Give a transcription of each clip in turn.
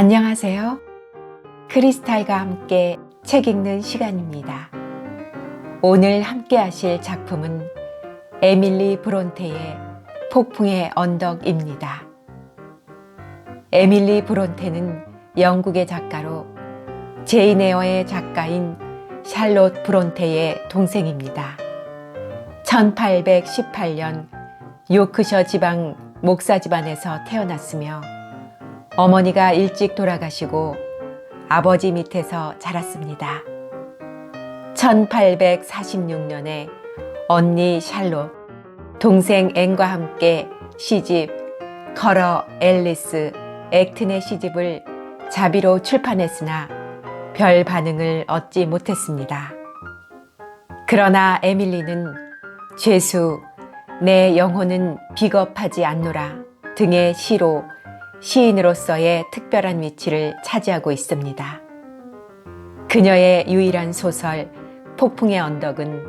안녕하세요. 크리스탈과 함께 책 읽는 시간입니다. 오늘 함께 하실 작품은 에밀리 브론테의 폭풍의 언덕입니다. 에밀리 브론테는 영국의 작가로 제인 에어의 작가인 샬롯 브론테의 동생입니다. 1818년 요크셔 지방 목사 집안에서 태어났으며 어머니가 일찍 돌아가시고 아버지 밑에서 자랐습니다. 1846년에 언니 샬롯, 동생 앤과 함께 시집 커러 앨리스 액튼의 시집을 자비로 출판했으나 별 반응을 얻지 못했습니다. 그러나 에밀리는 죄수, 내 영혼은 비겁하지 않노라 등의 시로 시인으로서의 특별한 위치를 차지하고 있습니다. 그녀의 유일한 소설 폭풍의 언덕은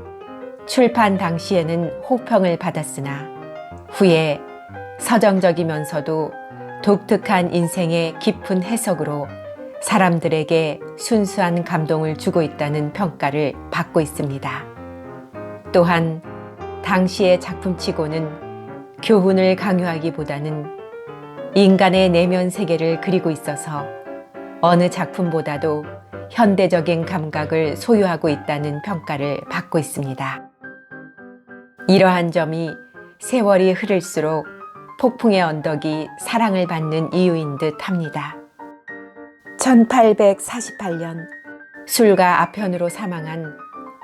출판 당시에는 호평을 받았으나 후에 서정적이면서도 독특한 인생의 깊은 해석으로 사람들에게 순수한 감동을 주고 있다는 평가를 받고 있습니다. 또한 당시의 작품치고는 교훈을 강요하기보다는 인간의 내면 세계를 그리고 있어서 어느 작품보다도 현대적인 감각을 소유하고 있다는 평가를 받고 있습니다. 이러한 점이 세월이 흐를수록 폭풍의 언덕이 사랑을 받는 이유인 듯 합니다. 1848년 술과 아편으로 사망한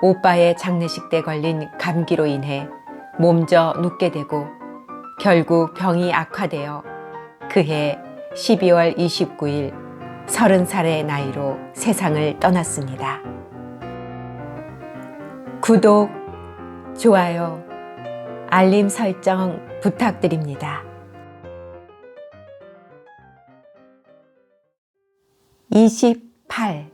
오빠의 장례식 때 걸린 감기로 인해 몸져 눕게 되고 결국 병이 악화되어 그해 12월 29일 30살의 나이로 세상을 떠났습니다. 구독, 좋아요, 알림 설정 부탁드립니다. 28.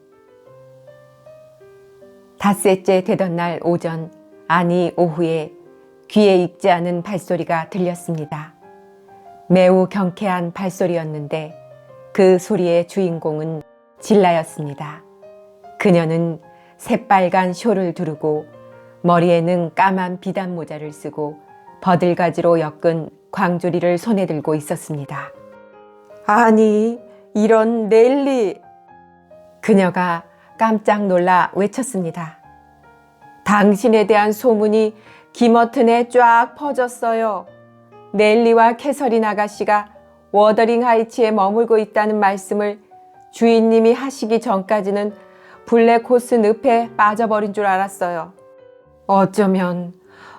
닷새째 되던 날 오전, 아니 오후에 귀에 익지 않은 발소리가 들렸습니다. 매우 경쾌한 발소리였는데 그 소리의 주인공은 질라였습니다. 그녀는 새빨간 쇼를 두르고 머리에는 까만 비단 모자를 쓰고 버들가지로 엮은 광주리를 손에 들고 있었습니다. 아니, 이런 넬리! 그녀가 깜짝 놀라 외쳤습니다. 당신에 대한 소문이 기머튼에 쫙 퍼졌어요. 넬리와 캐서린 아가씨가 워더링 하이츠에 머물고 있다는 말씀을 주인님이 하시기 전까지는 블랙호스 늪에 빠져버린 줄 알았어요. 어쩌면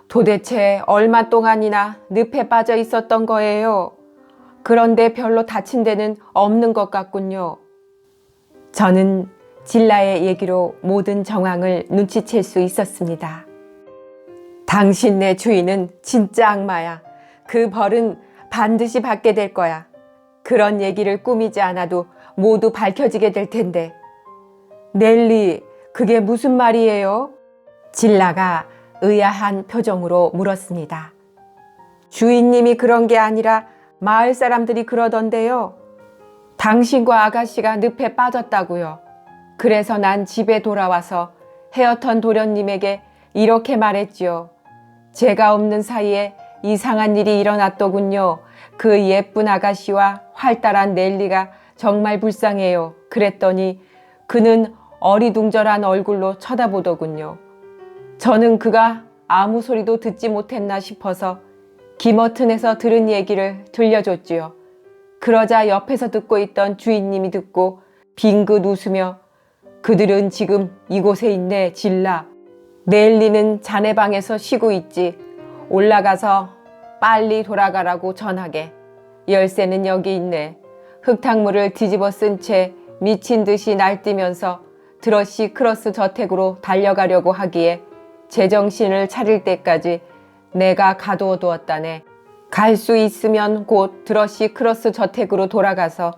도대체 얼마 동안이나 늪에 빠져 있었던 거예요. 그런데 별로 다친 데는 없는 것 같군요. 저는 질라의 얘기로 모든 정황을 눈치챌 수 있었습니다. 당신네 주인은 진짜 악마야. 그 벌은 반드시 받게 될 거야. 그런 얘기를 꾸미지 않아도 모두 밝혀지게 될 텐데. 넬리, 그게 무슨 말이에요? 질라가 의아한 표정으로 물었습니다. 주인님이 그런 게 아니라 마을 사람들이 그러던데요. 당신과 아가씨가 늪에 빠졌다고요. 그래서 난 집에 돌아와서 헤어턴 도련님에게 이렇게 말했지요. 제가 없는 사이에 이상한 일이 일어났더군요. 그 예쁜 아가씨와 활달한 넬리가 정말 불쌍해요. 그랬더니 그는 어리둥절한 얼굴로 쳐다보더군요. 저는 그가 아무 소리도 듣지 못했나 싶어서 기머튼에서 들은 얘기를 들려줬지요. 그러자 옆에서 듣고 있던 주인님이 듣고 빙긋 웃으며 그들은 지금 이곳에 있네, 질라. 넬리는 자네 방에서 쉬고 있지. 올라가서 빨리 돌아가라고 전하게. 열쇠는 여기 있네. 흙탕물을 뒤집어 쓴 채 미친 듯이 날뛰면서 드러시 크로스 저택으로 달려가려고 하기에 제정신을 차릴 때까지 내가 가두어 두었다네. 갈 수 있으면 곧 드러시 크로스 저택으로 돌아가서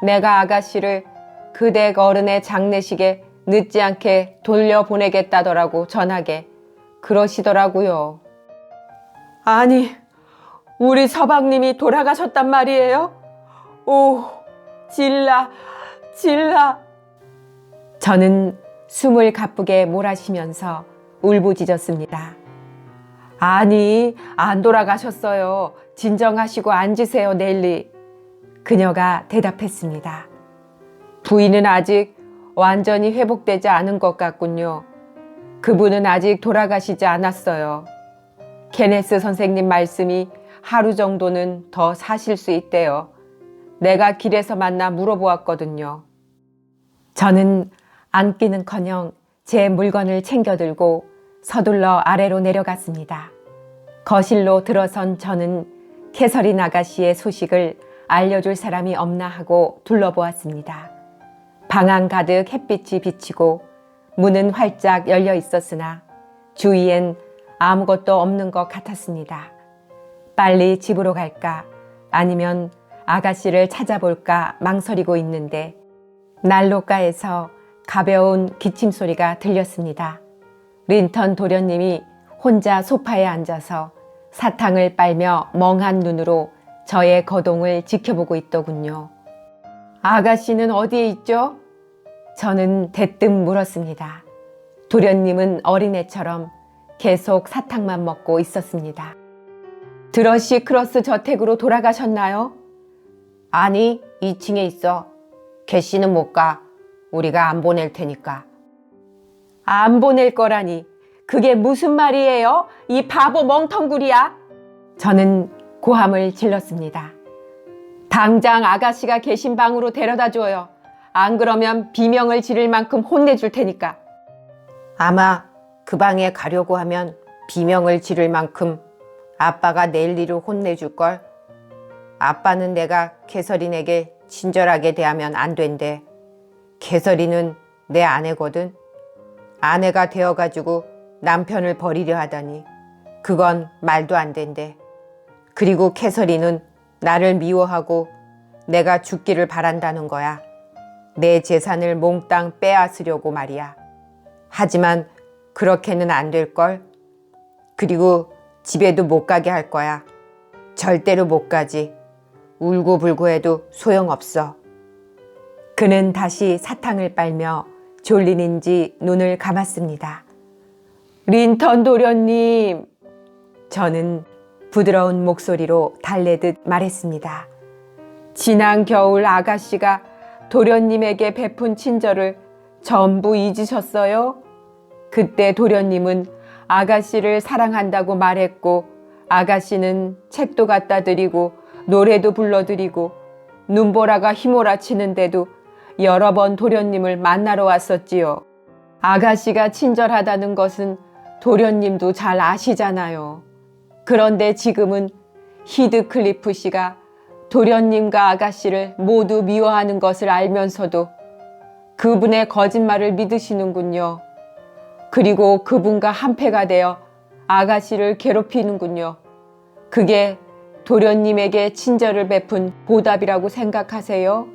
내가 아가씨를 그 댁 어른의 장례식에 늦지 않게 돌려보내겠다더라고 전하게. 그러시더라고요. 아니, 우리 서방님이 돌아가셨단 말이에요? 오, 질라, 질라. 저는 숨을 가쁘게 몰아쉬면서 울부짖었습니다. 아니, 안 돌아가셨어요. 진정하시고 앉으세요, 넬리. 그녀가 대답했습니다. 부인은 아직 완전히 회복되지 않은 것 같군요. 그분은 아직 돌아가시지 않았어요. 케네스 선생님 말씀이 하루 정도는 더 사실 수 있대요. 내가 길에서 만나 물어보았거든요. 저는 앉기는커녕 제 물건을 챙겨들고 서둘러 아래로 내려갔습니다. 거실로 들어선 저는 캐서린 아가씨의 소식을 알려줄 사람이 없나 하고 둘러보았습니다. 방 안 가득 햇빛이 비치고 문은 활짝 열려 있었으나 주위엔 아무것도 없는 것 같았습니다. 빨리 집으로 갈까 아니면 아가씨를 찾아볼까 망설이고 있는데 난로가에서 가벼운 기침 소리가 들렸습니다. 린턴 도련님이 혼자 소파에 앉아서 사탕을 빨며 멍한 눈으로 저의 거동을 지켜보고 있더군요. 아가씨는 어디에 있죠? 저는 대뜸 물었습니다. 도련님은 어린애처럼 계속 사탕만 먹고 있었습니다. 드러시 크로스 저택으로 돌아가셨나요? 아니, 2층에 있어. 개씨는 못 가. 우리가 안 보낼 테니까. 안 보낼 거라니. 그게 무슨 말이에요? 이 바보 멍텅구리야. 저는 고함을 질렀습니다. 당장 아가씨가 계신 방으로 데려다 줘요. 안 그러면 비명을 지를 만큼 혼내줄 테니까. 아마 그 방에 가려고 하면 비명을 지를 만큼 아빠가 넬리를 혼내줄걸. 아빠는 내가 캐서린에게 친절하게 대하면 안 된대. 캐서린은 내 아내거든. 아내가 되어가지고 남편을 버리려 하다니 그건 말도 안 된대. 그리고 캐서린은 나를 미워하고 내가 죽기를 바란다는 거야. 내 재산을 몽땅 빼앗으려고 말이야. 하지만 그렇게는 안 될걸. 그리고 집에도 못 가게 할 거야. 절대로 못 가지. 울고불고 해도 소용없어. 그는 다시 사탕을 빨며 졸리는지 눈을 감았습니다. 린턴 도련님. 저는 부드러운 목소리로 달래듯 말했습니다. 지난 겨울 아가씨가 도련님에게 베푼 친절을 전부 잊으셨어요? 그때 도련님은 아가씨를 사랑한다고 말했고 아가씨는 책도 갖다 드리고 노래도 불러드리고 눈보라가 휘몰아치는데도 여러 번 도련님을 만나러 왔었지요. 아가씨가 친절하다는 것은 도련님도 잘 아시잖아요. 그런데 지금은 히드클리프 씨가 도련님과 아가씨를 모두 미워하는 것을 알면서도 그분의 거짓말을 믿으시는군요. 그리고 그분과 한패가 되어 아가씨를 괴롭히는군요. 그게 도련님에게 친절을 베푼 보답이라고 생각하세요?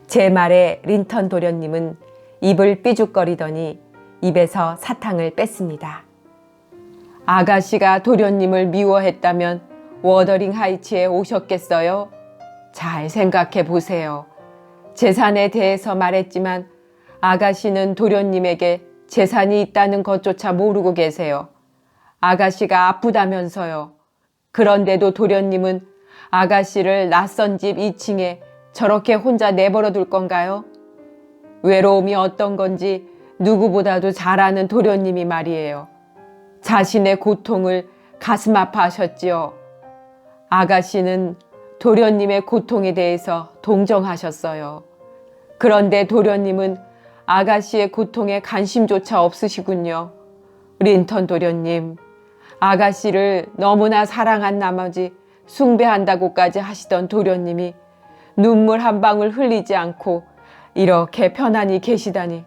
제 말에 린턴 도련님은 입을 삐죽거리더니 입에서 사탕을 뺐습니다. 아가씨가 도련님을 미워했다면 워더링 하이츠에 오셨겠어요? 잘 생각해 보세요. 재산에 대해서 말했지만 아가씨는 도련님에게 재산이 있다는 것조차 모르고 계세요. 아가씨가 아프다면서요. 그런데도 도련님은 아가씨를 낯선 집 2층에 저렇게 혼자 내버려 둘 건가요? 외로움이 어떤 건지 누구보다도 잘 아는 도련님이 말이에요. 자신의 고통을 가슴 아파하셨지요. 아가씨는 도련님의 고통에 대해서 동정하셨어요. 그런데 도련님은 아가씨의 고통에 관심조차 없으시군요. 린턴 도련님, 아가씨를 너무나 사랑한 나머지 숭배한다고까지 하시던 도련님이 눈물 한 방울 흘리지 않고 이렇게 편안히 계시다니.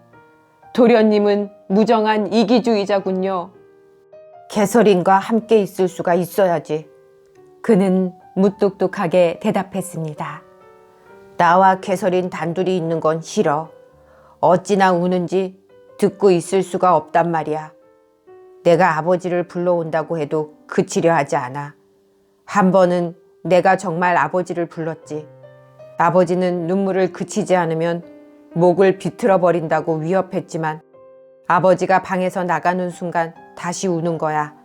도련님은 무정한 이기주의자군요. 캐서린과 함께 있을 수가 있어야지. 그는 무뚝뚝하게 대답했습니다. 나와 캐서린 단둘이 있는 건 싫어. 어찌나 우는지 듣고 있을 수가 없단 말이야. 내가 아버지를 불러온다고 해도 그치려 하지 않아. 한 번은 내가 정말 아버지를 불렀지. 아버지는 눈물을 그치지 않으면 목을 비틀어 버린다고 위협했지만 아버지가 방에서 나가는 순간 다시 우는 거야.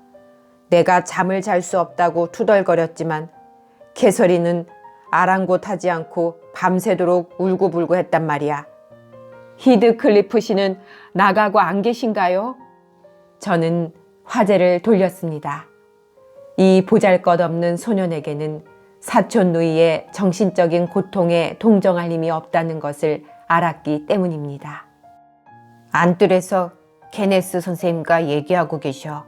내가 잠을 잘 수 없다고 투덜거렸지만 캐서린은 아랑곳하지 않고 밤새도록 울고불고 했단 말이야. 히드클리프 씨는 나가고 안 계신가요? 저는 화제를 돌렸습니다. 이 보잘것없는 소년에게는 사촌 누이의 정신적인 고통에 동정할 힘이 없다는 것을 알았기 때문입니다. 안뜰에서 케네스 선생님과 얘기하고 계셔.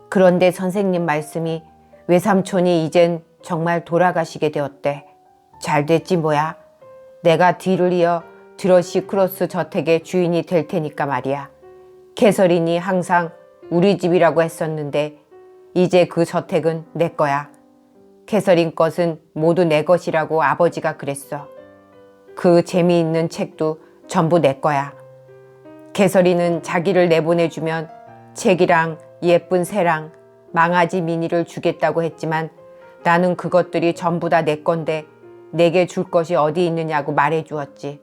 그런데 선생님 말씀이 외삼촌이 이젠 정말 돌아가시게 되었대. 잘 됐지 뭐야. 내가 뒤를 이어 드러시 크로스 저택의 주인이 될 테니까 말이야. 캐서린이 항상 우리 집이라고 했었는데 이제 그 저택은 내 거야. 캐서린 것은 모두 내 것이라고 아버지가 그랬어. 그 재미있는 책도 전부 내 거야. 캐서린은 자기를 내보내주면 책이랑 예쁜 새랑 망아지 미니를 주겠다고 했지만 나는 그것들이 전부 다 내 건데 내게 줄 것이 어디 있느냐고 말해주었지.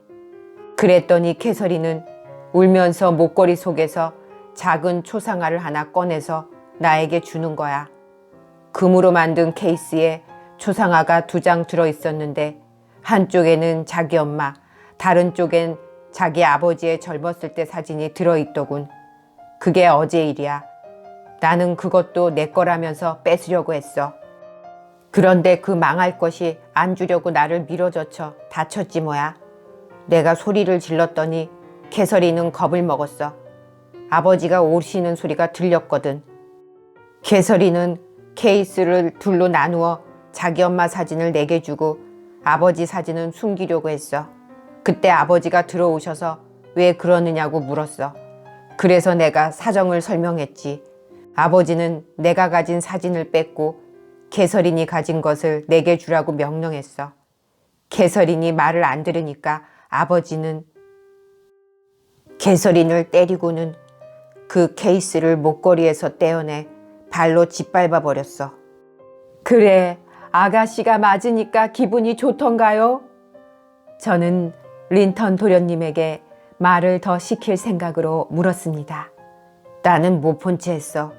그랬더니 캐서린은 울면서 목걸이 속에서 작은 초상화를 하나 꺼내서 나에게 주는 거야. 금으로 만든 케이스에 초상화가 2장 들어있었는데 한쪽에는 자기 엄마, 다른 쪽엔 자기 아버지의 젊었을 때 사진이 들어있더군. 그게 어제 일이야. 나는 그것도 내 거라면서 뺏으려고 했어. 그런데 그 망할 것이 안 주려고 나를 밀어젖혀 다쳤지 뭐야. 내가 소리를 질렀더니 캐서린은 겁을 먹었어. 아버지가 오시는 소리가 들렸거든. 캐서린은 케이스를 둘로 나누어 자기 엄마 사진을 내게 주고 아버지 사진은 숨기려고 했어. 그때 아버지가 들어오셔서 왜 그러느냐고 물었어. 그래서 내가 사정을 설명했지. 아버지는 내가 가진 사진을 뺐고 캐서린이 가진 것을 내게 주라고 명령했어. 캐서린이 말을 안 들으니까 아버지는 캐서린을 때리고는 그 케이스를 목걸이에서 떼어내 발로 짓밟아 버렸어. 그래, 아가씨가 맞으니까 기분이 좋던가요? 저는 린턴 도련님에게 말을 더 시킬 생각으로 물었습니다. 나는 못 본 채 했어.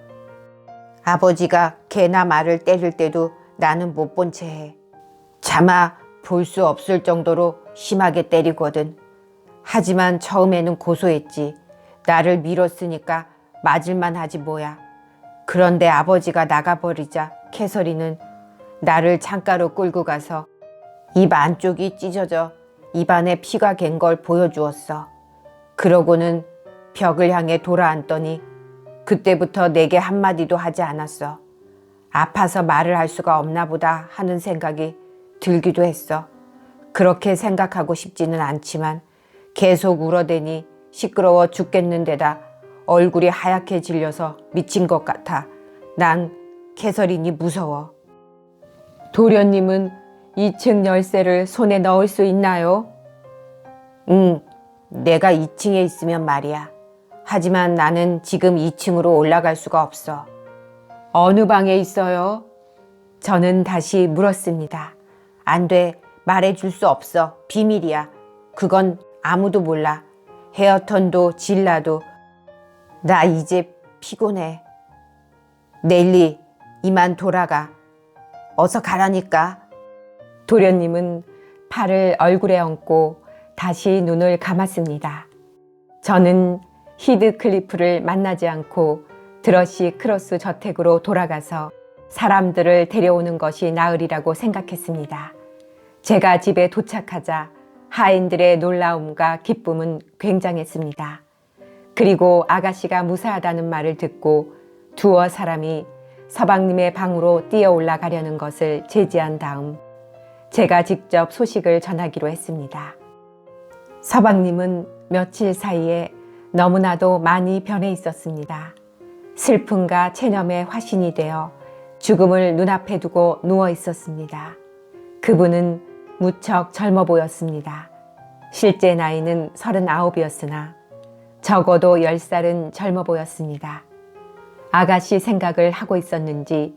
아버지가 개나 말을 때릴 때도 나는 못 본 채 해. 차마 볼 수 없을 정도로 심하게 때리거든. 하지만 처음에는 고소했지. 나를 밀었으니까 맞을만 하지 뭐야. 그런데 아버지가 나가버리자 캐서린은 나를 창가로 끌고 가서 입 안쪽이 찢어져 입안에 피가 갠 걸 보여주었어. 그러고는 벽을 향해 돌아앉더니 그때부터 내게 한마디도 하지 않았어. 아파서 말을 할 수가 없나 보다 하는 생각이 들기도 했어. 그렇게 생각하고 싶지는 않지만 계속 울어대니 시끄러워 죽겠는데다 얼굴이 하얗게 질려서 미친 것 같아. 난 캐서린이 무서워. 도련님은 2층 열쇠를 손에 넣을 수 있나요? 응, 내가 2층에 있으면 말이야. 하지만 나는 지금 2층으로 올라갈 수가 없어. 어느 방에 있어요? 저는 다시 물었습니다. 안 돼. 말해줄 수 없어. 비밀이야. 그건 아무도 몰라. 헤어턴도 질라도. 나 이제 피곤해. 넬리, 이만 돌아가. 어서 가라니까. 도련님은 팔을 얼굴에 얹고 다시 눈을 감았습니다. 저는 히드클리프를 만나지 않고 드러시 크로스 저택으로 돌아가서 사람들을 데려오는 것이 나으리라고 생각했습니다. 제가 집에 도착하자 하인들의 놀라움과 기쁨은 굉장했습니다. 그리고 아가씨가 무사하다는 말을 듣고 두어 사람이 서방님의 방으로 뛰어 올라가려는 것을 제지한 다음 제가 직접 소식을 전하기로 했습니다. 서방님은 며칠 사이에 너무나도 많이 변해 있었습니다. 슬픔과 체념의 화신이 되어 죽음을 눈앞에 두고 누워 있었습니다. 그분은 무척 젊어 보였습니다. 실제 나이는 39이었으나 적어도 10살은 젊어 보였습니다. 아가씨 생각을 하고 있었는지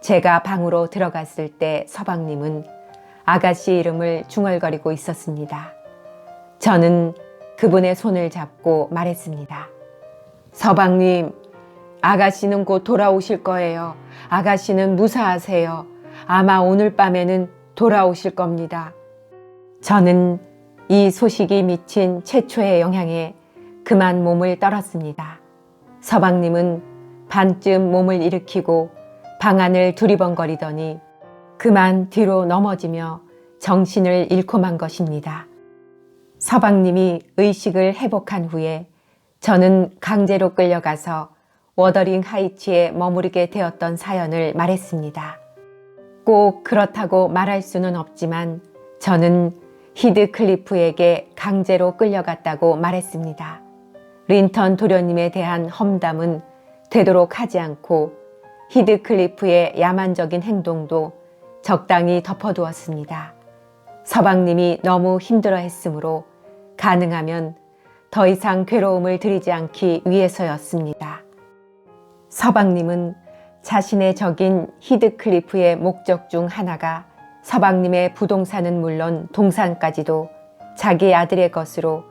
제가 방으로 들어갔을 때 서방님은 아가씨 이름을 중얼거리고 있었습니다. 저는 그분의 손을 잡고 말했습니다. 서방님, 아가씨는 곧 돌아오실 거예요. 아가씨는 무사하세요. 아마 오늘 밤에는 돌아오실 겁니다. 저는 이 소식이 미친 최초의 영향에 그만 몸을 떨었습니다. 서방님은 반쯤 몸을 일으키고 방안을 두리번거리더니 그만 뒤로 넘어지며 정신을 잃고 만 것입니다. 서방님이 의식을 회복한 후에 저는 강제로 끌려가서 워더링 하이츠에 머무르게 되었던 사연을 말했습니다. 꼭 그렇다고 말할 수는 없지만 저는 히드클리프에게 강제로 끌려갔다고 말했습니다. 린턴 도련님에 대한 험담은 되도록 하지 않고 히드클리프의 야만적인 행동도 적당히 덮어두었습니다. 서방님이 너무 힘들어했으므로 가능하면 더 이상 괴로움을 드리지 않기 위해서였습니다. 서방님은 자신의 적인 히드클리프의 목적 중 하나가 서방님의 부동산은 물론 동산까지도 자기 아들의 것으로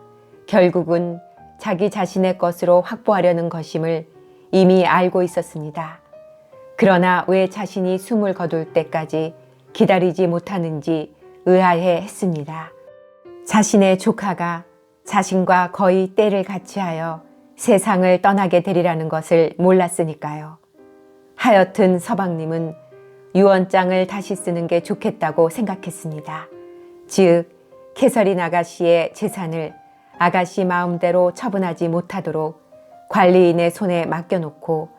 결국은 자기 자신의 것으로 확보하려는 것임을 이미 알고 있었습니다. 그러나 왜 자신이 숨을 거둘 때까지 기다리지 못하는지 의아해 했습니다. 자신의 조카가 자신과 거의 때를 같이하여 세상을 떠나게 되리라는 것을 몰랐으니까요. 하여튼 서방님은 유언장을 다시 쓰는 게 좋겠다고 생각했습니다. 즉, 캐서린 아가씨의 재산을 아가씨 마음대로 처분하지 못하도록 관리인의 손에 맡겨놓고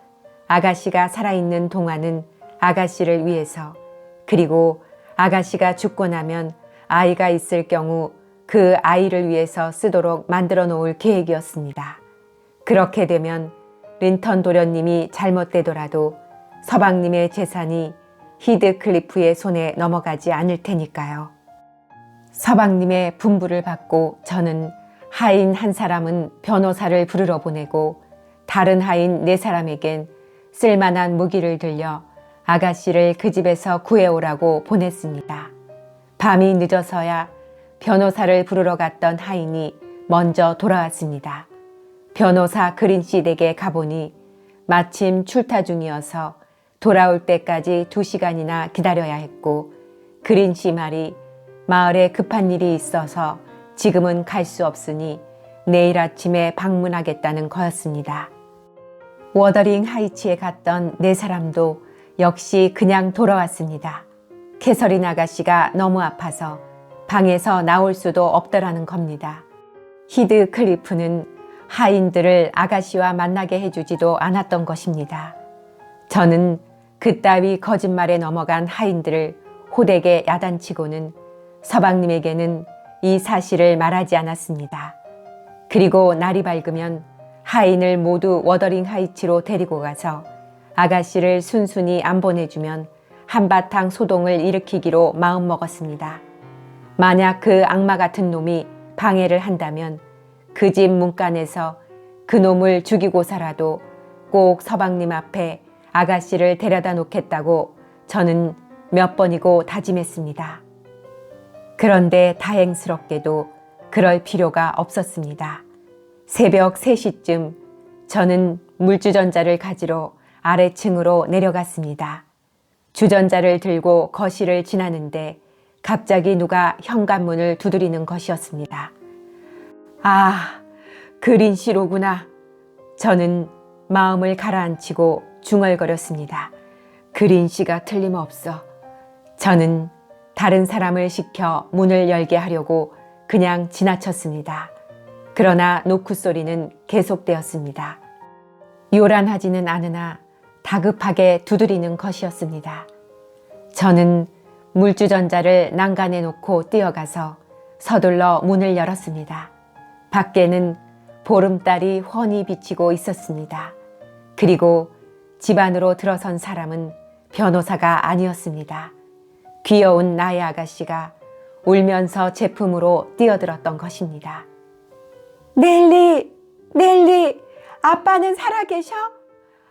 아가씨가 살아있는 동안은 아가씨를 위해서, 그리고 아가씨가 죽고 나면 아이가 있을 경우 그 아이를 위해서 쓰도록 만들어 놓을 계획이었습니다. 그렇게 되면 린턴 도련님이 잘못되더라도 서방님의 재산이 히드클리프의 손에 넘어가지 않을 테니까요. 서방님의 분부를 받고 저는 하인 한 사람은 변호사를 부르러 보내고 다른 하인 네 사람에겐 쓸만한 무기를 들려 아가씨를 그 집에서 구해오라고 보냈습니다. 밤이 늦어서야 변호사를 부르러 갔던 하인이 먼저 돌아왔습니다. 변호사 그린씨 댁에 가보니 마침 출타 중이어서 돌아올 때까지 2시간이나 기다려야 했고, 그린씨 말이 마을에 급한 일이 있어서 지금은 갈 수 없으니 내일 아침에 방문하겠다는 거였습니다. 워더링 하이츠에 갔던 네 사람도 역시 그냥 돌아왔습니다. 캐서린 아가씨가 너무 아파서 방에서 나올 수도 없더라는 겁니다. 히드클리프는 하인들을 아가씨와 만나게 해주지도 않았던 것입니다. 저는 그따위 거짓말에 넘어간 하인들을 호되게 야단치고는 서방님에게는 이 사실을 말하지 않았습니다. 그리고 날이 밝으면 하인을 모두 워더링 하이츠로 데리고 가서 아가씨를 순순히 안 보내주면 한바탕 소동을 일으키기로 마음먹었습니다. 만약 그 악마 같은 놈이 방해를 한다면 그 집 문간에서 그 놈을 죽이고서라도 꼭 서방님 앞에 아가씨를 데려다 놓겠다고 저는 몇 번이고 다짐했습니다. 그런데 다행스럽게도 그럴 필요가 없었습니다. 새벽 3시쯤 저는 물주전자를 가지러 아래층으로 내려갔습니다. 주전자를 들고 거실을 지나는데 갑자기 누가 현관문을 두드리는 것이었습니다. 아, 그린씨로구나. 저는 마음을 가라앉히고 중얼거렸습니다. 그린씨가 틀림없어. 저는 다른 사람을 시켜 문을 열게 하려고 그냥 지나쳤습니다. 그러나 노크 소리는 계속되었습니다. 요란하지는 않으나 다급하게 두드리는 것이었습니다. 저는 물주전자를 난간에 놓고 뛰어가서 서둘러 문을 열었습니다. 밖에는 보름달이 훤히 비치고 있었습니다. 그리고 집 안으로 들어선 사람은 변호사가 아니었습니다. 귀여운 나의 아가씨가 울면서 제품으로 뛰어들었던 것입니다. 넬리, 넬리, 아빠는 살아계셔?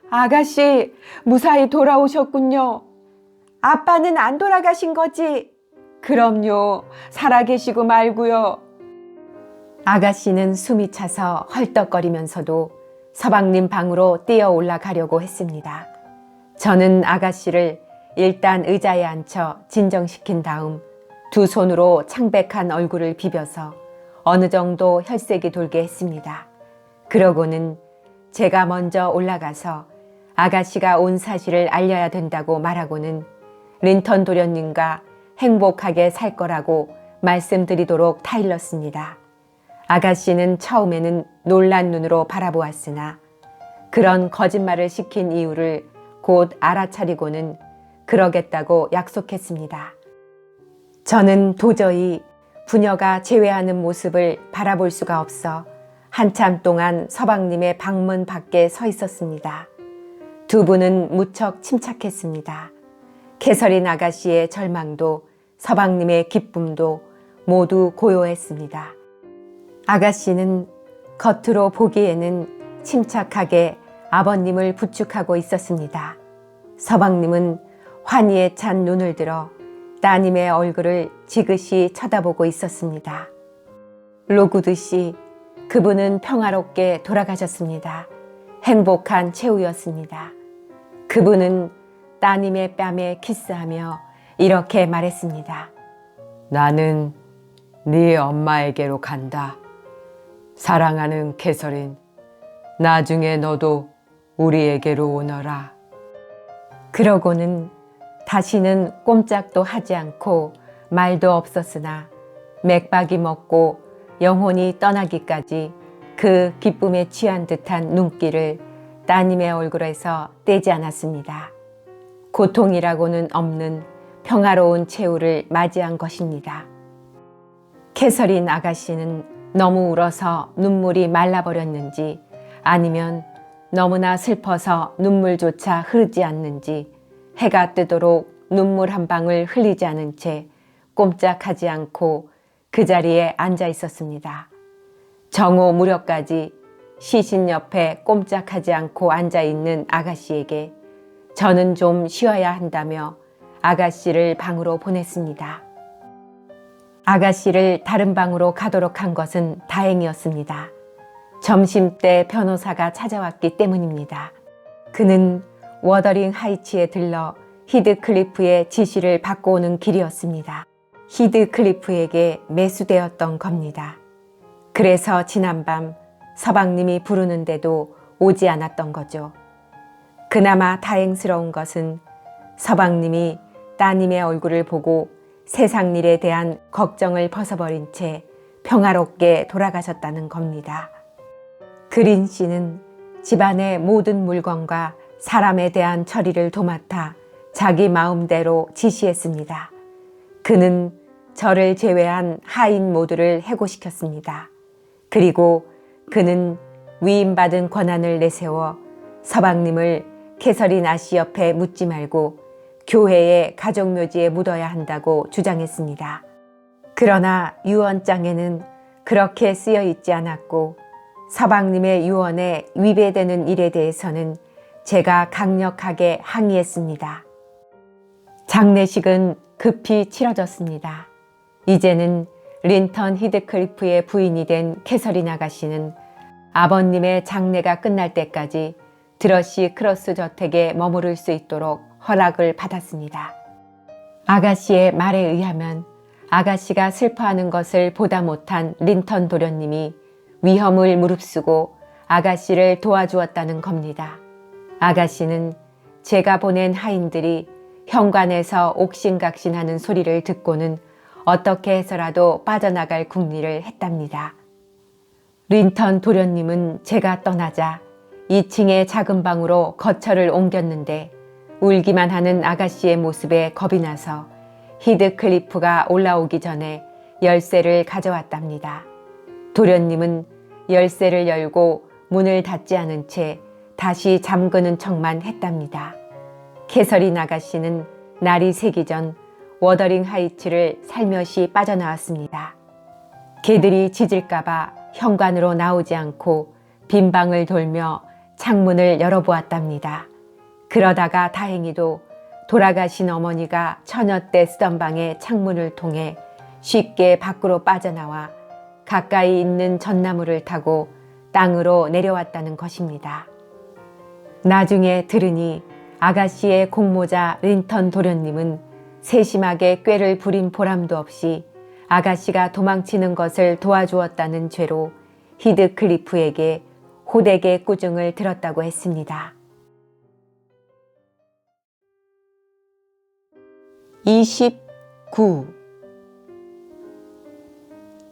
아가씨, 무사히 돌아오셨군요. 아빠는 안 돌아가신 거지? 그럼요. 살아계시고 말고요. 아가씨는 숨이 차서 헐떡거리면서도 서방님 방으로 뛰어 올라가려고 했습니다. 저는 아가씨를 일단 의자에 앉혀 진정시킨 다음 두 손으로 창백한 얼굴을 비벼서 어느 정도 혈색이 돌게 했습니다. 그러고는 제가 먼저 올라가서 아가씨가 온 사실을 알려야 된다고 말하고는 린턴 도련님과 행복하게 살 거라고 말씀드리도록 타일렀습니다. 아가씨는 처음에는 놀란 눈으로 바라보았으나 그런 거짓말을 시킨 이유를 곧 알아차리고는 그러겠다고 약속했습니다. 저는 도저히 부녀가 재회하는 모습을 바라볼 수가 없어 한참 동안 서방님의 방문 밖에 서 있었습니다. 두 분은 무척 침착했습니다. 캐서린 아가씨의 절망도 서방님의 기쁨도 모두 고요했습니다. 아가씨는 겉으로 보기에는 침착하게 아버님을 부축하고 있었습니다. 서방님은 환희에 찬 눈을 들어 따님의 얼굴을 지그시 쳐다보고 있었습니다. 로구드 씨, 그분은 평화롭게 돌아가셨습니다. 행복한 최후였습니다. 그분은 따님의 뺨에 키스하며 이렇게 말했습니다. 나는 네 엄마에게로 간다. 사랑하는 캐서린, 나중에 너도 우리에게로 오너라. 그러고는 다시는 꼼짝도 하지 않고 말도 없었으나 맥박이 먹고 영혼이 떠나기까지 그 기쁨에 취한 듯한 눈길을 따님의 얼굴에서 떼지 않았습니다. 고통이라고는 없는 평화로운 최후를 맞이한 것입니다. 캐서린 아가씨는 너무 울어서 눈물이 말라버렸는지 아니면 너무나 슬퍼서 눈물조차 흐르지 않는지 해가 뜨도록 눈물 한 방울 흘리지 않은 채 꼼짝하지 않고 그 자리에 앉아 있었습니다. 정오 무렵까지 시신 옆에 꼼짝하지 않고 앉아 있는 아가씨에게 저는 좀 쉬어야 한다며 아가씨를 방으로 보냈습니다. 아가씨를 다른 방으로 가도록 한 것은 다행이었습니다. 점심때 변호사가 찾아왔기 때문입니다. 그는 워더링 하이츠에 들러 히드클리프의 지시를 받고 오는 길이었습니다. 히드클리프에게 매수되었던 겁니다. 그래서 지난밤 서방님이 부르는데도 오지 않았던 거죠. 그나마 다행스러운 것은 서방님이 따님의 얼굴을 보고 세상 일에 대한 걱정을 벗어버린 채 평화롭게 돌아가셨다는 겁니다. 그린 씨는 집안의 모든 물건과 사람에 대한 처리를 도맡아 자기 마음대로 지시했습니다. 그는 저를 제외한 하인 모두를 해고시켰습니다. 그리고 그는 위임받은 권한을 내세워 서방님을 캐서린 아씨 옆에 묻지 말고 교회의 가족묘지에 묻어야 한다고 주장했습니다. 그러나 유언장에는 그렇게 쓰여 있지 않았고 서방님의 유언에 위배되는 일에 대해서는 제가 강력하게 항의했습니다. 장례식은 급히 치러졌습니다. 이제는 린턴 히드클리프의 부인이 된 캐서린 아가씨는 아버님의 장례가 끝날 때까지 드러시 크로스 저택에 머무를 수 있도록 허락을 받았습니다. 아가씨의 말에 의하면 아가씨가 슬퍼하는 것을 보다 못한 린턴 도련님이 위험을 무릅쓰고 아가씨를 도와주었다는 겁니다. 아가씨는 제가 보낸 하인들이 현관에서 옥신각신하는 소리를 듣고는 어떻게 해서라도 빠져나갈 궁리를 했답니다. 린턴 도련님은 제가 떠나자 2층의 작은 방으로 거처를 옮겼는데 울기만 하는 아가씨의 모습에 겁이 나서 히드클리프가 올라오기 전에 열쇠를 가져왔답니다. 도련님은 열쇠를 열고 문을 닫지 않은 채 다시 잠그는 척만 했답니다. 캐서린 아가씨는 날이 새기 전 워더링 하이츠를 살며시 빠져나왔습니다. 개들이 짖을까봐 현관으로 나오지 않고 빈 방을 돌며 창문을 열어보았답니다. 그러다가 다행히도 돌아가신 어머니가 처녀 때 쓰던 방의 창문을 통해 쉽게 밖으로 빠져나와 가까이 있는 전나무를 타고 땅으로 내려왔다는 것입니다. 나중에 들으니 아가씨의 공모자 린턴 도련님은 세심하게 꾀를 부린 보람도 없이 아가씨가 도망치는 것을 도와주었다는 죄로 히드클리프에게 호되게 꾸중을 들었다고 했습니다. 29.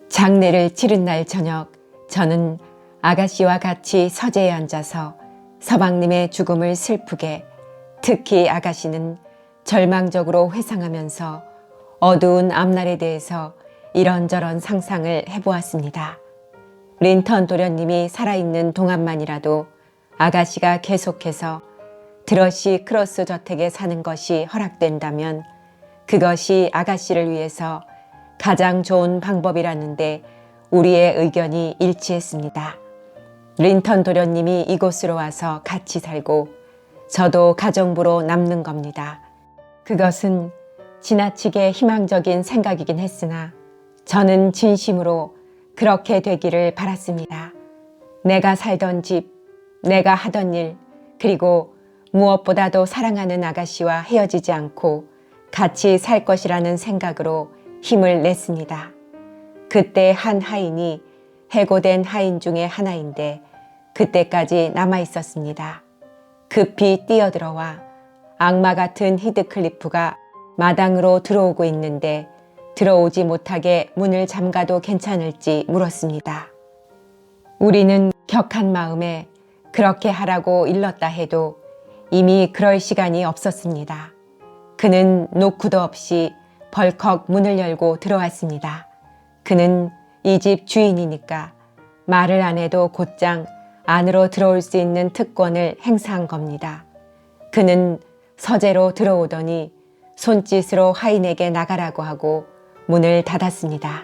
장례를 치른 날 저녁, 저는 아가씨와 같이 서재에 앉아서 서방님의 죽음을 슬프게, 특히 아가씨는 절망적으로 회상하면서 어두운 앞날에 대해서 이런저런 상상을 해보았습니다. 린턴 도련님이 살아있는 동안만이라도 아가씨가 계속해서 드러시 크로스 저택에 사는 것이 허락된다면 그것이 아가씨를 위해서 가장 좋은 방법이라는데 우리의 의견이 일치했습니다. 린턴 도련님이 이곳으로 와서 같이 살고 저도 가정부로 남는 겁니다. 그것은 지나치게 희망적인 생각이긴 했으나 저는 진심으로 그렇게 되기를 바랐습니다. 내가 살던 집, 내가 하던 일, 그리고 무엇보다도 사랑하는 아가씨와 헤어지지 않고 같이 살 것이라는 생각으로 힘을 냈습니다. 그때 한 하인이 해고된 하인 중에 하나인데 그때까지 남아 있었습니다. 급히 뛰어들어와 악마 같은 히드클리프가 마당으로 들어오고 있는데 들어오지 못하게 문을 잠가도 괜찮을지 물었습니다. 우리는 격한 마음에 그렇게 하라고 일렀다 해도 이미 그럴 시간이 없었습니다. 그는 노크도 없이 벌컥 문을 열고 들어왔습니다. 그는 이 집 주인이니까 말을 안 해도 곧장 안으로 들어올 수 있는 특권을 행사한 겁니다. 그는 서재로 들어오더니 손짓으로 하인에게 나가라고 하고 문을 닫았습니다.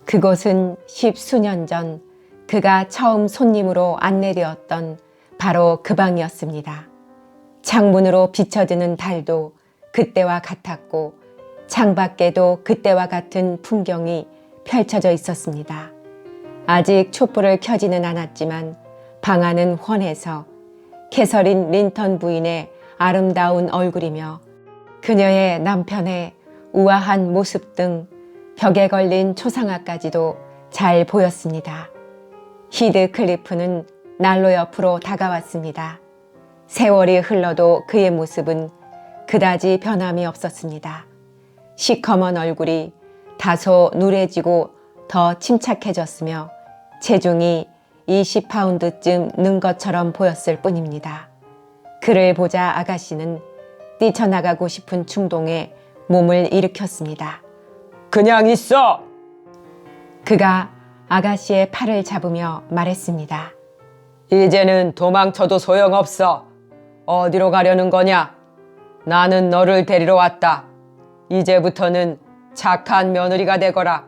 그곳은 10수년 전 그가 처음 손님으로 안내되었던 바로 그 방이었습니다. 창문으로 비춰드는 달도 그때와 같았고 창밖에도 그때와 같은 풍경이 펼쳐져 있었습니다. 아직 촛불을 켜지는 않았지만 방 안은 환해서 캐서린 린턴 부인의 아름다운 얼굴이며 그녀의 남편의 우아한 모습 등 벽에 걸린 초상화까지도 잘 보였습니다. 히드클리프는 난로 옆으로 다가왔습니다. 세월이 흘러도 그의 모습은 그다지 변함이 없었습니다. 시커먼 얼굴이 다소 누래지고 더 침착해졌으며 체중이 20파운드쯤 는 것처럼 보였을 뿐입니다. 그를 보자 아가씨는 뛰쳐나가고 싶은 충동에 몸을 일으켰습니다. 그냥 있어! 그가 아가씨의 팔을 잡으며 말했습니다. 이제는 도망쳐도 소용없어. 어디로 가려는 거냐? 나는 너를 데리러 왔다. 이제부터는 착한 며느리가 되거라.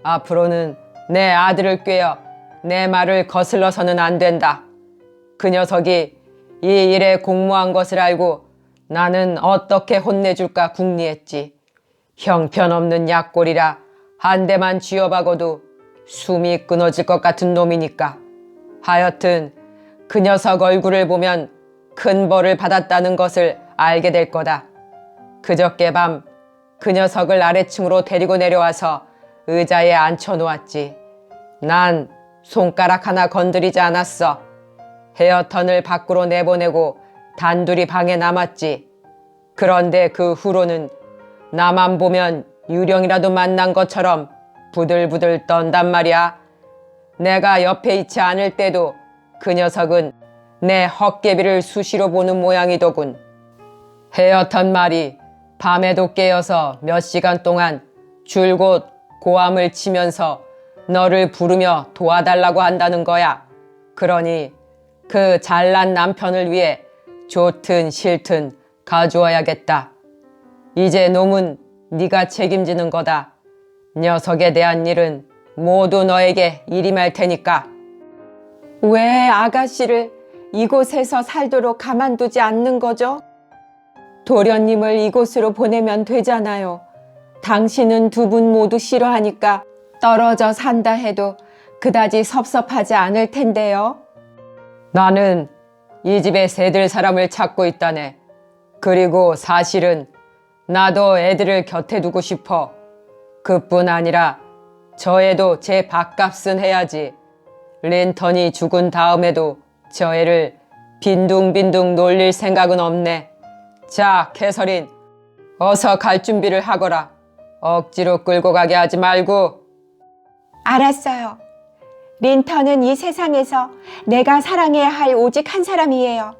앞으로는 내 아들을 꾀어 내 말을 거슬러서는 안 된다. 그 녀석이 이 일에 공모한 것을 알고 나는 어떻게 혼내줄까 궁리했지. 형편없는 약골이라 한 대만 쥐어박아도 숨이 끊어질 것 같은 놈이니까. 하여튼 그 녀석 얼굴을 보면 큰 벌을 받았다는 것을 알게 될 거다. 그저께 밤 그 녀석을 아래층으로 데리고 내려와서 의자에 앉혀놓았지. 난 손가락 하나 건드리지 않았어. 헤어턴을 밖으로 내보내고 단둘이 방에 남았지. 그런데 그 후로는 나만 보면 유령이라도 만난 것처럼 부들부들 떤단 말이야. 내가 옆에 있지 않을 때도 그 녀석은 내 헛개비를 수시로 보는 모양이더군. 헤어턴 말이 밤에도 깨어서 몇 시간 동안 줄곧 고함을 치면서 너를 부르며 도와달라고 한다는 거야. 그러니 그 잘난 남편을 위해 좋든 싫든 가주어야겠다. 이제 놈은 네가 책임지는 거다. 녀석에 대한 일은 모두 너에게 일임할 테니까. 왜 아가씨를 이곳에서 살도록 가만두지 않는 거죠? 도련님을 이곳으로 보내면 되잖아요. 당신은 두 분 모두 싫어하니까 떨어져 산다 해도 그다지 섭섭하지 않을 텐데요. 나는 이 집에 새들 사람을 찾고 있다네. 그리고 사실은 나도 애들을 곁에 두고 싶어. 그뿐 아니라 저 애도 제 밥값은 해야지. 린턴이 죽은 다음에도 저 애를 빈둥빈둥 놀릴 생각은 없네. 자, 캐서린, 어서 갈 준비를 하거라. 억지로 끌고 가게 하지 말고. 알았어요. 린턴은 이 세상에서 내가 사랑해야 할 오직 한 사람이에요.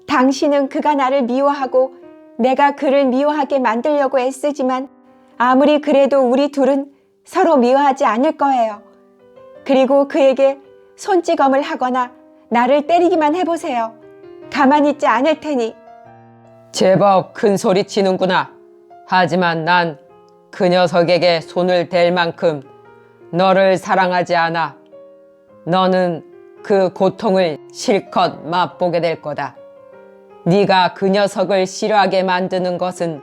당신은 그가 나를 미워하고 내가 그를 미워하게 만들려고 애쓰지만 아무리 그래도 우리 둘은 서로 미워하지 않을 거예요. 그리고 그에게 손찌검을 하거나 나를 때리기만 해보세요. 가만히 있지 않을 테니. 제법 큰 소리 치는구나. 하지만 난 그 녀석에게 손을 댈 만큼 너를 사랑하지 않아. 너는 그 고통을 실컷 맛보게 될 거다. 네가 그 녀석을 싫어하게 만드는 것은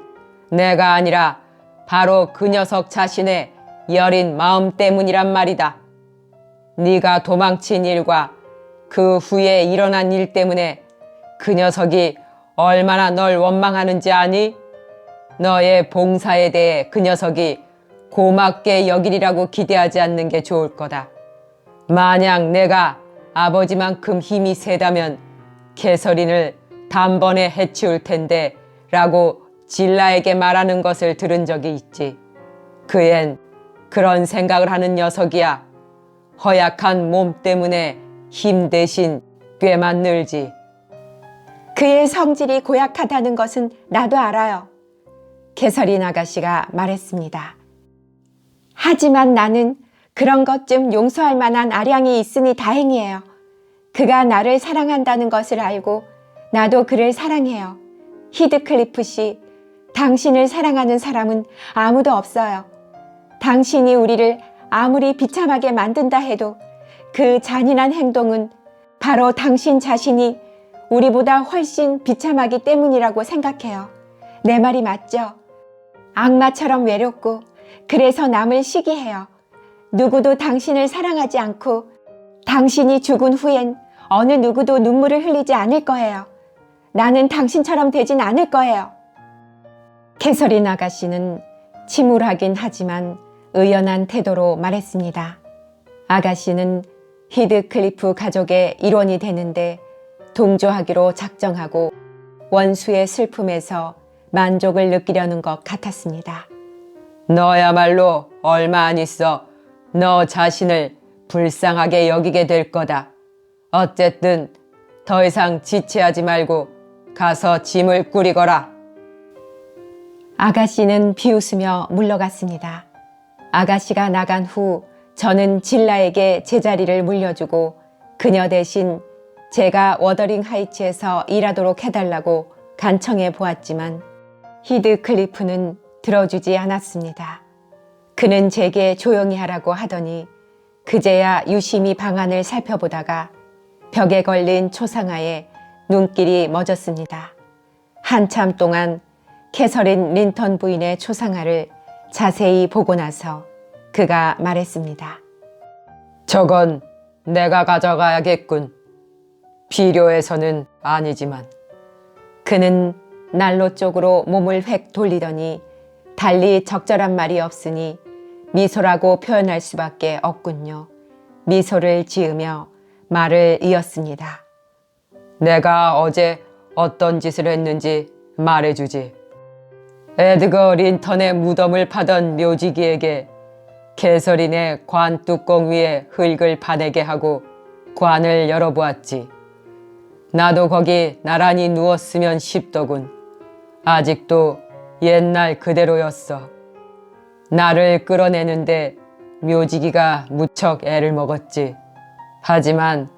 내가 아니라 바로 그 녀석 자신의 여린 마음 때문이란 말이다. 네가 도망친 일과 그 후에 일어난 일 때문에 그 녀석이 얼마나 널 원망하는지 아니? 너의 봉사에 대해 그 녀석이 고맙게 여기리라고 기대하지 않는 게 좋을 거다. 만약 내가 아버지만큼 힘이 세다면 캐서린을 단번에 해치울 텐데 라고 질라에게 말하는 것을 들은 적이 있지. 그 앤 그런 생각을 하는 녀석이야. 허약한 몸 때문에 힘 대신 꾀만 늘지. 그의 성질이 고약하다는 것은 나도 알아요. 캐서린 아가씨가 말했습니다. 하지만 나는 그런 것 좀 용서할 만한 아량이 있으니 다행이에요. 그가 나를 사랑한다는 것을 알고 나도 그를 사랑해요. 히드클리프 씨, 당신을 사랑하는 사람은 아무도 없어요. 당신이 우리를 아무리 비참하게 만든다 해도 그 잔인한 행동은 바로 당신 자신이 우리보다 훨씬 비참하기 때문이라고 생각해요. 내 말이 맞죠? 악마처럼 외롭고 그래서 남을 시기해요. 누구도 당신을 사랑하지 않고 당신이 죽은 후엔 어느 누구도 눈물을 흘리지 않을 거예요. 나는 당신처럼 되진 않을 거예요. 캐서린 아가씨는 침울하긴 하지만 의연한 태도로 말했습니다. 아가씨는 히드클리프 가족의 일원이 되는데 동조하기로 작정하고 원수의 슬픔에서 만족을 느끼려는 것 같았습니다. 너야말로 얼마 안 있어 너 자신을 불쌍하게 여기게 될 거다. 어쨌든 더 이상 지체하지 말고 가서 짐을 꾸리거라. 아가씨는 비웃으며 물러갔습니다. 아가씨가 나간 후 저는 질라에게 제자리를 물려주고 그녀 대신 제가 워더링 하이츠에서 일하도록 해달라고 간청해 보았지만 히드클리프는 들어주지 않았습니다. 그는 제게 조용히 하라고 하더니 그제야 유심히 방안을 살펴보다가 벽에 걸린 초상화에 눈길이 멎었습니다. 한참 동안 캐서린 린턴 부인의 초상화를 자세히 보고 나서 그가 말했습니다. 저건 내가 가져가야겠군. 필요해서는 아니지만. 그는 난로 쪽으로 몸을 획 돌리더니 달리 적절한 말이 없으니 미소라고 표현할 수밖에 없군요. 미소를 지으며 말을 이었습니다. 내가 어제 어떤 짓을 했는지 말해주지. 에드거 린턴의 무덤을 파던 묘지기에게 캐서린의 관 뚜껑 위에 흙을 파내게 하고 관을 열어보았지. 나도 거기 나란히 누웠으면 싶더군. 아직도 옛날 그대로였어. 나를 끌어내는데 묘지기가 무척 애를 먹었지. 하지만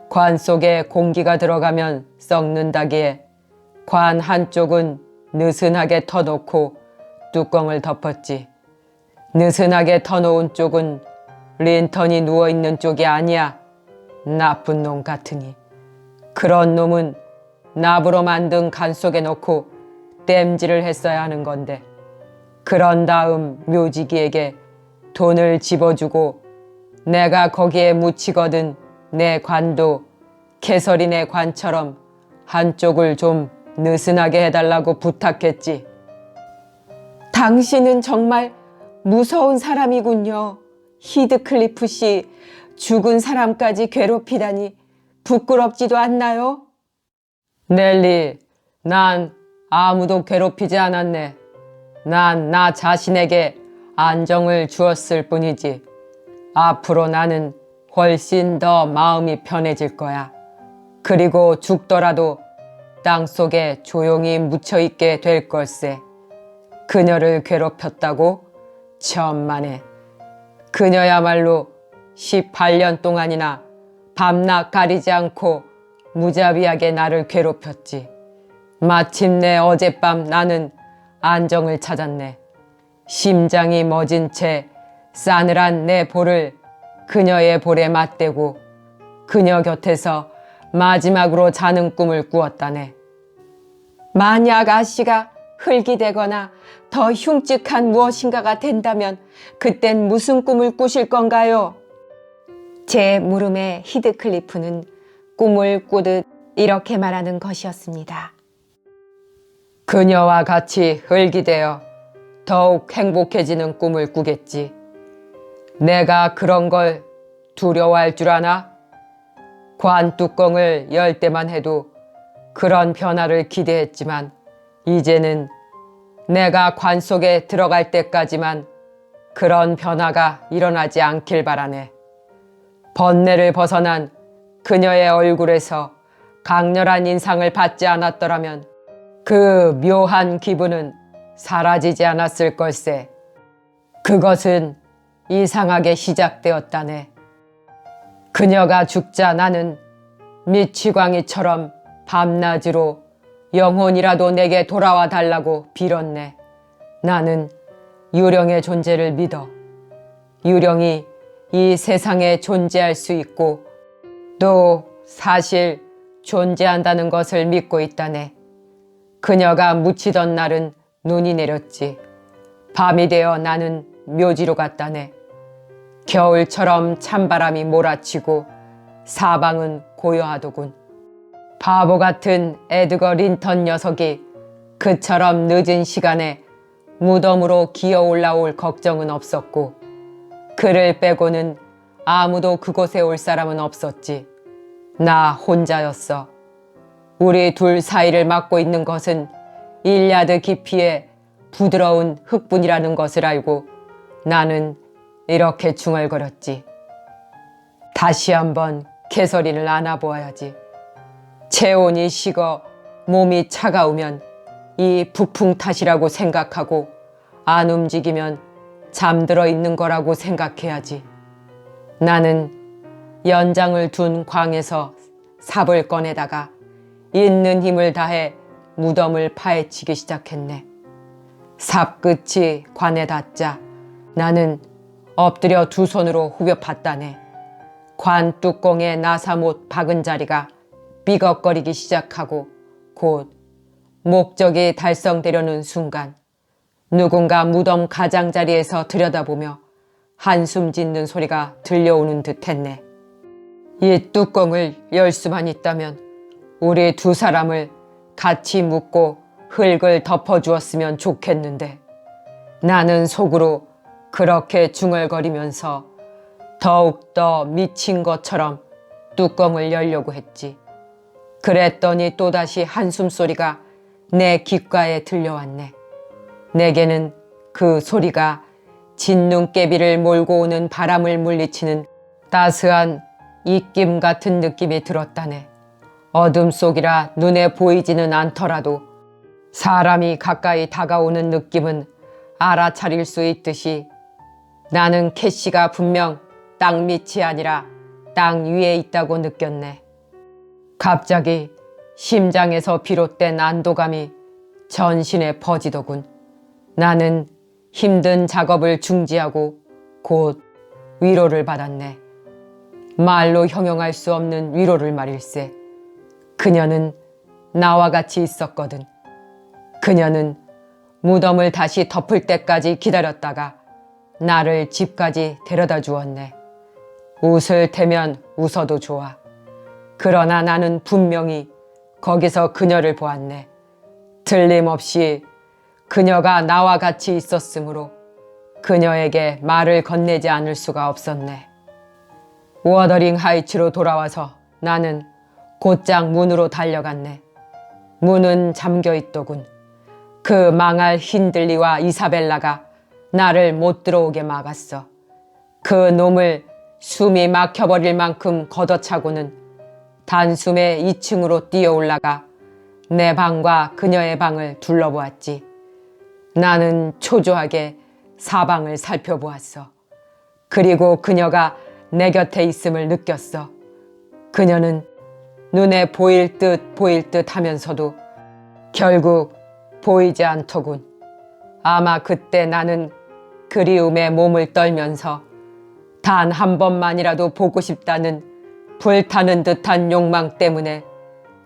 관 속에 공기가 들어가면 썩는다기에 관 한쪽은 느슨하게 터놓고 뚜껑을 덮었지. 느슨하게 터놓은 쪽은 린턴이 누워있는 쪽이 아니야. 나쁜 놈 같으니. 그런 놈은 납으로 만든 간 속에 넣고 땜질을 했어야 하는 건데 그런 다음 묘지기에게 돈을 집어주고 내가 거기에 묻히거든 내 관도 개설이네 관처럼 한쪽을 좀 느슨하게 해달라고 부탁했지. 당신은 정말 무서운 사람이군요. 히드클리프 씨, 죽은 사람까지 괴롭히다니 부끄럽지도 않나요? 넬리, 난 아무도 괴롭히지 않았네. 난 나 자신에게 안정을 주었을 뿐이지. 앞으로 나는 훨씬 더 마음이 편해질 거야. 그리고 죽더라도 땅속에 조용히 묻혀있게 될 걸세. 그녀를 괴롭혔다고? 천만에. 그녀야말로 18년 동안이나 밤낮 가리지 않고 무자비하게 나를 괴롭혔지. 마침내 어젯밤 나는 안정을 찾았네. 심장이 멎은 채 싸늘한 내 볼을 그녀의 볼에 맞대고 그녀 곁에서 마지막으로 자는 꿈을 꾸었다네. 만약 아씨가 흙이 되거나 더 흉측한 무엇인가가 된다면 그땐 무슨 꿈을 꾸실 건가요? 제 물음에 히드클리프는 꿈을 꾸듯 이렇게 말하는 것이었습니다. 그녀와 같이 흙이 되어 더욱 행복해지는 꿈을 꾸겠지. 내가 그런 걸 두려워할 줄 아나? 관 뚜껑을 열 때만 해도 그런 변화를 기대했지만 이제는 내가 관 속에 들어갈 때까지만 그런 변화가 일어나지 않길 바라네. 번뇌를 벗어난 그녀의 얼굴에서 강렬한 인상을 받지 않았더라면 그 묘한 기분은 사라지지 않았을 걸세. 그것은 이상하게 시작되었다네. 그녀가 죽자 나는 미치광이처럼 밤낮으로 영혼이라도 내게 돌아와 달라고 빌었네. 나는 유령의 존재를 믿어. 유령이 이 세상에 존재할 수 있고 또 사실 존재한다는 것을 믿고 있다네. 그녀가 묻히던 날은 눈이 내렸지. 밤이 되어 나는 묘지로 갔다네. 겨울처럼 찬바람이 몰아치고 사방은 고요하더군. 바보 같은 에드거 린턴 녀석이 그처럼 늦은 시간에 무덤으로 기어 올라올 걱정은 없었고 그를 빼고는 아무도 그곳에 올 사람은 없었지. 나 혼자였어. 우리 둘 사이를 막고 있는 것은 1야드 깊이의 부드러운 흙분이라는 것을 알고 나는 이렇게 중얼거렸지. 다시 한번 개설이를 안아보아야지. 체온이 식어 몸이 차가우면 이 부풍 탓이라고 생각하고 안 움직이면 잠들어 있는 거라고 생각해야지. 나는 연장을 둔 광에서 삽을 꺼내다가 있는 힘을 다해 무덤을 파헤치기 시작했네. 삽 끝이 관에 닿자 나는 엎드려 두 손으로 후벼 봤다네. 관 뚜껑에 나사못 박은 자리가 삐걱거리기 시작하고 곧 목적이 달성되려는 순간 누군가 무덤 가장자리에서 들여다보며 한숨 짓는 소리가 들려오는 듯 했네. 이 뚜껑을 열 수만 있다면 우리 두 사람을 같이 묶고 흙을 덮어주었으면 좋겠는데 나는 속으로 그렇게 중얼거리면서 더욱더 미친 것처럼 뚜껑을 열려고 했지. 그랬더니 또다시 한숨소리가 내 귓가에 들려왔네. 내게는 그 소리가 진눈깨비를 몰고 오는 바람을 물리치는 따스한 입김 같은 느낌이 들었다네. 어둠 속이라 눈에 보이지는 않더라도 사람이 가까이 다가오는 느낌은 알아차릴 수 있듯이 나는 캐시가 분명 땅 밑이 아니라 땅 위에 있다고 느꼈네. 갑자기 심장에서 비롯된 안도감이 전신에 퍼지더군. 나는 힘든 작업을 중지하고 곧 위로를 받았네. 말로 형용할 수 없는 위로를 말일세. 그녀는 나와 같이 있었거든. 그녀는 무덤을 다시 덮을 때까지 기다렸다가 나를 집까지 데려다 주었네. 웃을 테면 웃어도 좋아. 그러나 나는 분명히 거기서 그녀를 보았네. 틀림없이 그녀가 나와 같이 있었으므로 그녀에게 말을 건네지 않을 수가 없었네. 워더링 하이츠로 돌아와서 나는 곧장 문으로 달려갔네. 문은 잠겨 있더군. 그 망할 힌들리와 이사벨라가 나를 못 들어오게 막았어. 그 놈을 숨이 막혀버릴 만큼 걷어차고는 단숨에 2층으로 뛰어 올라가 내 방과 그녀의 방을 둘러보았지. 나는 초조하게 사방을 살펴보았어. 그리고 그녀가 내 곁에 있음을 느꼈어. 그녀는 눈에 보일 듯 하면서도 결국 보이지 않더군. 아마 그때 나는 그리움에 몸을 떨면서 단 한 번만이라도 보고 싶다는 불타는 듯한 욕망 때문에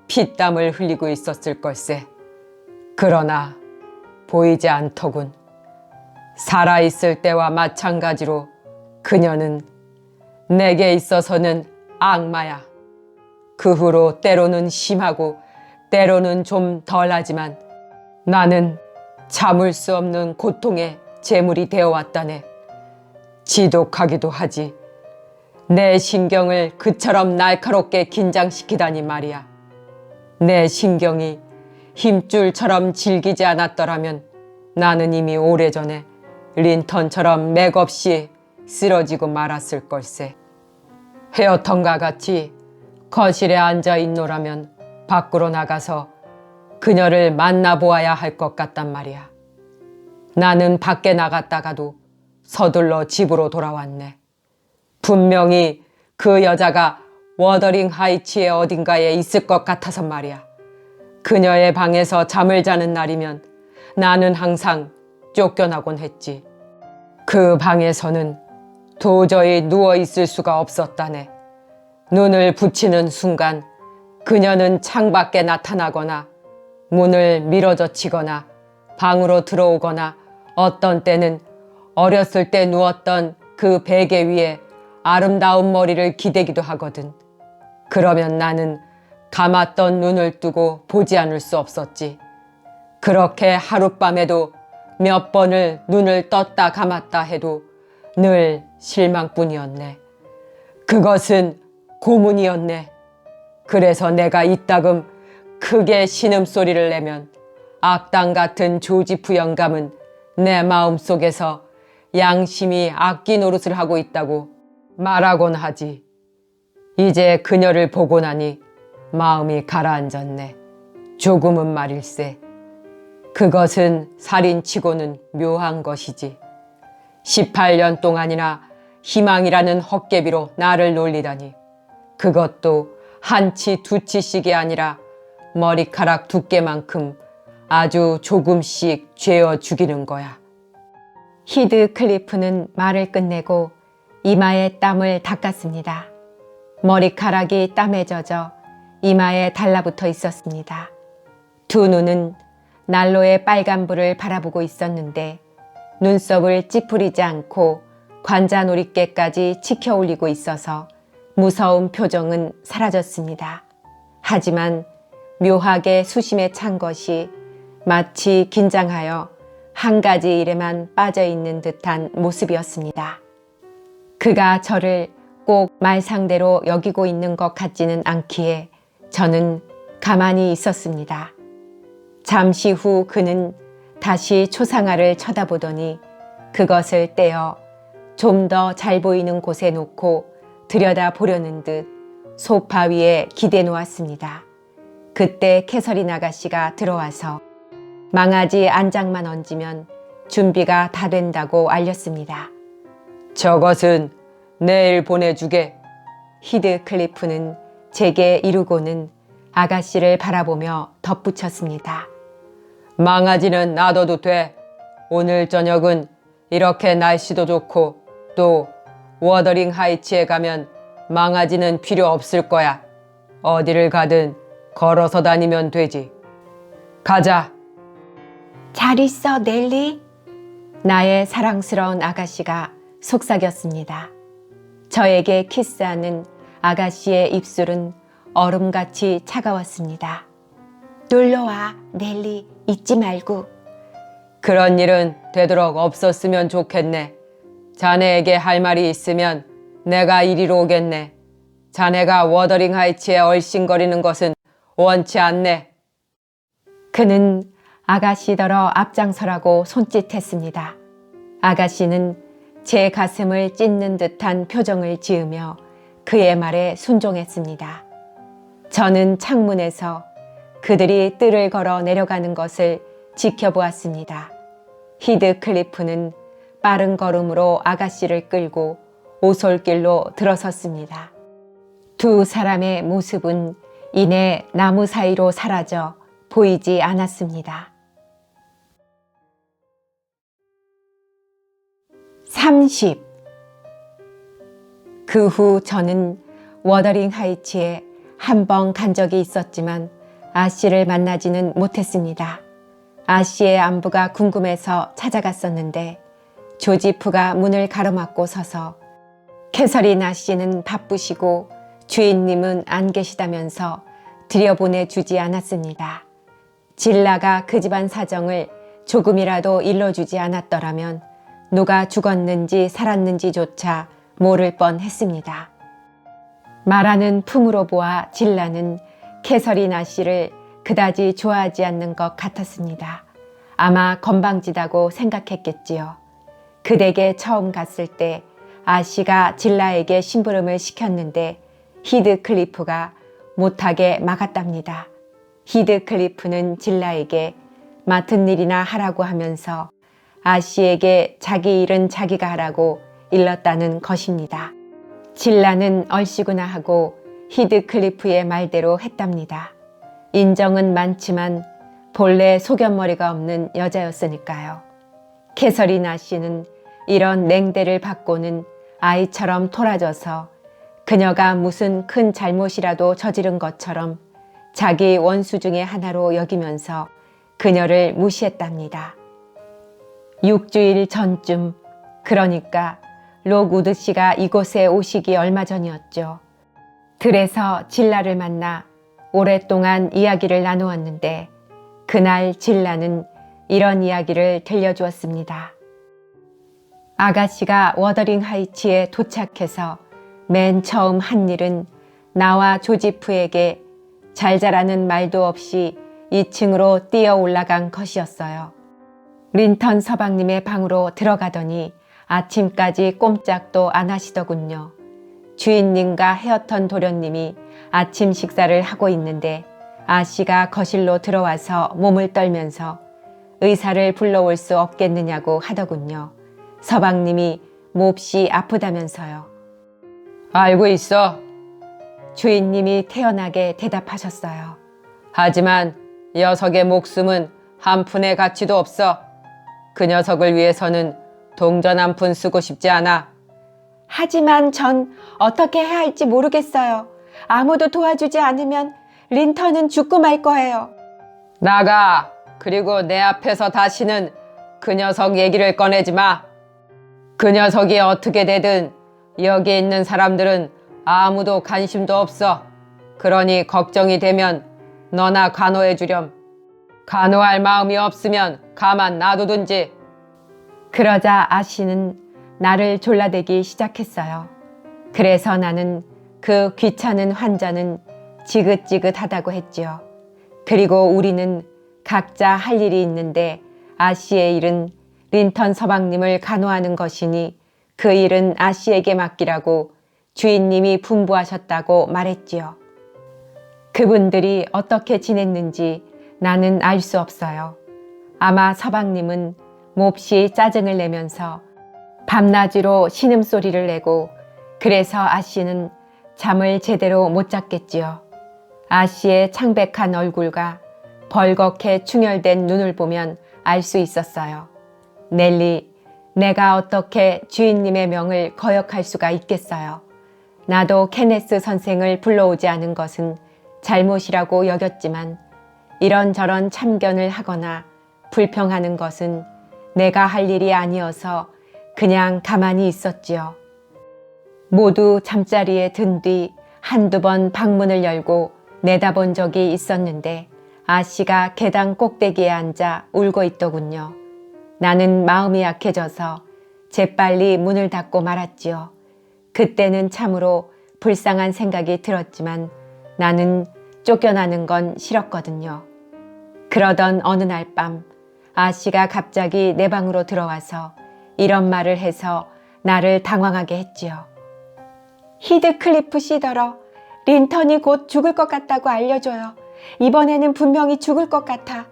피땀을 흘리고 있었을 걸세. 그러나 보이지 않더군. 살아있을 때와 마찬가지로 그녀는 내게 있어서는 악마야. 그 후로 때로는 심하고 때로는 좀 덜하지만 나는 참을 수 없는 고통의 제물이 되어왔다네. 지독하기도 하지. 내 신경을 그처럼 날카롭게 긴장시키다니 말이야. 내 신경이 힘줄처럼 질기지 않았더라면 나는 이미 오래전에 린턴처럼 맥없이 쓰러지고 말았을 걸세. 헤어턴과 같이 거실에 앉아 있노라면 밖으로 나가서 그녀를 만나보아야 할 것 같단 말이야. 나는 밖에 나갔다가도 서둘러 집으로 돌아왔네. 분명히 그 여자가 워더링 하이츠의 어딘가에 있을 것 같아서 말이야. 그녀의 방에서 잠을 자는 날이면 나는 항상 쫓겨나곤 했지. 그 방에서는 도저히 누워 있을 수가 없었다네. 눈을 붙이는 순간 그녀는 창밖에 나타나거나 문을 밀어젖히거나 방으로 들어오거나 어떤 때는 어렸을 때 누웠던 그 베개 위에 아름다운 머리를 기대기도 하거든. 그러면 나는 감았던 눈을 뜨고 보지 않을 수 없었지. 그렇게 하룻밤에도 몇 번을 눈을 떴다 감았다 해도 늘 실망뿐이었네. 그것은 고문이었네. 그래서 내가 이따금 크게 신음소리를 내면 악당 같은 조지프 영감은 내 마음속에서 양심이 악기 노릇을 하고 있다고 말하곤 하지. 이제 그녀를 보고 나니 마음이 가라앉았네. 조금은 말일세. 그것은 살인치고는 묘한 것이지. 18년 동안이나 희망이라는 헛개비로 나를 놀리다니. 그것도 한치 두치씩이 아니라 머리카락 두께만큼 아주 조금씩 죄어 죽이는 거야. 히드클리프는 말을 끝내고 이마에 땀을 닦았습니다. 머리카락이 땀에 젖어 이마에 달라붙어 있었습니다. 두 눈은 난로의 빨간불을 바라보고 있었는데 눈썹을 찌푸리지 않고 관자놀이깨까지 치켜 올리고 있어서 무서운 표정은 사라졌습니다. 하지만 묘하게 수심에 찬 것이 마치 긴장하여 한 가지 일에만 빠져 있는 듯한 모습이었습니다. 그가 저를 꼭 말상대로 여기고 있는 것 같지는 않기에 저는 가만히 있었습니다. 잠시 후 그는 다시 초상화를 쳐다보더니 그것을 떼어 좀 더 잘 보이는 곳에 놓고 들여다보려는 듯 소파 위에 기대 놓았습니다. 그때 캐서린 아가씨가 들어와서 망아지 한 장만 얹으면 준비가 다 된다고 알렸습니다. 저것은 내일 보내주게. 히드클리프는 제게 이르고는 아가씨를 바라보며 덧붙였습니다. 망아지는 놔둬도 돼. 오늘 저녁은 이렇게 날씨도 좋고 또 워더링 하이츠에 가면 망아지는 필요 없을 거야. 어디를 가든 걸어서 다니면 되지. 가자. 잘 있어, 넬리? 나의 사랑스러운 아가씨가 속삭였습니다. 저에게 키스하는 아가씨의 입술은 얼음같이 차가웠습니다. 놀러와, 넬리. 잊지 말고. 그런 일은 되도록 없었으면 좋겠네. 자네에게 할 말이 있으면 내가 이리로 오겠네. 자네가 워더링 하이츠에 얼씬거리는 것은 원치 않네. 그는 아가씨더러 앞장서라고 손짓했습니다. 아가씨는 제 가슴을 찢는 듯한 표정을 지으며 그의 말에 순종했습니다. 저는 창문에서 그들이 뜰을 걸어 내려가는 것을 지켜보았습니다. 히드클리프는 빠른 걸음으로 아가씨를 끌고 오솔길로 들어섰습니다. 두 사람의 모습은 이내 나무 사이로 사라져 보이지 않았습니다. 30. 그 후 저는 워더링 하이츠에 한 번 간 적이 있었지만 아씨를 만나지는 못했습니다. 아씨의 안부가 궁금해서 찾아갔었는데 조지프가 문을 가로막고 서서 캐서린 아씨는 바쁘시고 주인님은 안 계시다면서 들여보내주지 않았습니다. 질라가 그 집안 사정을 조금이라도 일러주지 않았더라면 누가 죽었는지 살았는지조차 모를 뻔했습니다. 말하는 품으로 보아 질라는 캐서린 아씨를 그다지 좋아하지 않는 것 같았습니다. 아마 건방지다고 생각했겠지요. 그 댁에 처음 갔을 때 아씨가 질라에게 심부름을 시켰는데 히드클리프가 못하게 막았답니다. 히드클리프는 질라에게 맡은 일이나 하라고 하면서 아씨에게 자기 일은 자기가 하라고 일렀다는 것입니다. 질라는 얼씨구나 하고 히드클리프의 말대로 했답니다. 인정은 많지만 본래 소견머리가 없는 여자였으니까요. 캐서린 아씨는 이런 냉대를 받고는 아이처럼 토라져서 그녀가 무슨 큰 잘못이라도 저지른 것처럼 자기 원수 중의 하나로 여기면서 그녀를 무시했답니다. 6주일 전쯤, 그러니까 록우드 씨가 이곳에 오시기 얼마 전이었죠. 들에서 질라를 만나 오랫동안 이야기를 나누었는데 그날 질라는 이런 이야기를 들려주었습니다. 아가씨가 워더링 하이츠에 도착해서 맨 처음 한 일은 나와 조지프에게 잘 자라는 말도 없이 2층으로 뛰어 올라간 것이었어요. 린턴 서방님의 방으로 들어가더니 아침까지 꼼짝도 안 하시더군요. 주인님과 헤어턴 도련님이 아침 식사를 하고 있는데 아씨가 거실로 들어와서 몸을 떨면서 의사를 불러올 수 없겠느냐고 하더군요. 서방님이 몹시 아프다면서요. 알고 있어. 주인님이 태연하게 대답하셨어요. 하지만 녀석의 목숨은 한 푼의 가치도 없어. 그 녀석을 위해서는 동전 한 푼 쓰고 싶지 않아. 하지만 전 어떻게 해야 할지 모르겠어요. 아무도 도와주지 않으면 린턴은 죽고 말 거예요. 나가. 그리고 내 앞에서 다시는 그 녀석 얘기를 꺼내지 마. 그 녀석이 어떻게 되든 여기 있는 사람들은 아무도 관심도 없어. 그러니 걱정이 되면 너나 간호해 주렴. 간호할 마음이 없으면 가만 놔두든지. 그러자 아씨는 나를 졸라대기 시작했어요. 그래서 나는 그 귀찮은 환자는 지긋지긋하다고 했지요. 그리고 우리는 각자 할 일이 있는데 아씨의 일은 린턴 서방님을 간호하는 것이니 그 일은 아씨에게 맡기라고 주인님이 분부하셨다고 말했지요. 그분들이 어떻게 지냈는지 나는 알 수 없어요. 아마 서방님은 몹시 짜증을 내면서 밤낮으로 신음소리를 내고 그래서 아씨는 잠을 제대로 못 잤겠지요. 아씨의 창백한 얼굴과 벌겋게 충혈된 눈을 보면 알 수 있었어요. 넬리, 내가 어떻게 주인님의 명을 거역할 수가 있겠어요. 나도 케네스 선생을 불러오지 않은 것은 잘못이라고 여겼지만 이런저런 참견을 하거나 불평하는 것은 내가 할 일이 아니어서 그냥 가만히 있었지요. 모두 잠자리에 든 뒤 한두 번 방문을 열고 내다본 적이 있었는데 아씨가 계단 꼭대기에 앉아 울고 있더군요. 나는 마음이 약해져서 재빨리 문을 닫고 말았지요. 그때는 참으로 불쌍한 생각이 들었지만 나는 쫓겨나는 건 싫었거든요. 그러던 어느 날 밤 아씨가 갑자기 내 방으로 들어와서 이런 말을 해서 나를 당황하게 했지요. 히드클리프 시더러, 린턴이 곧 죽을 것 같다고 알려줘요. 이번에는 분명히 죽을 것 같아.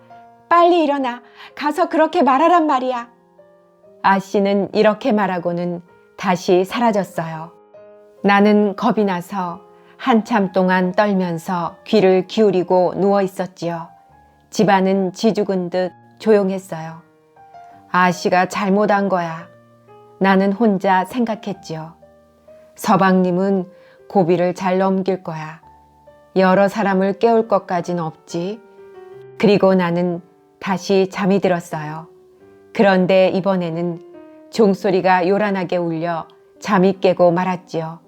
빨리 일어나. 가서 그렇게 말하란 말이야. 아씨는 이렇게 말하고는 다시 사라졌어요. 나는 겁이 나서 한참 동안 떨면서 귀를 기울이고 누워 있었지요. 집안은 쥐죽은 듯 조용했어요. 아씨가 잘못한 거야. 나는 혼자 생각했지요. 서방님은 고비를 잘 넘길 거야. 여러 사람을 깨울 것까진 없지. 그리고 나는 다시 잠이 들었어요. 그런데 이번에는 종소리가 요란하게 울려 잠이 깨고 말았지요.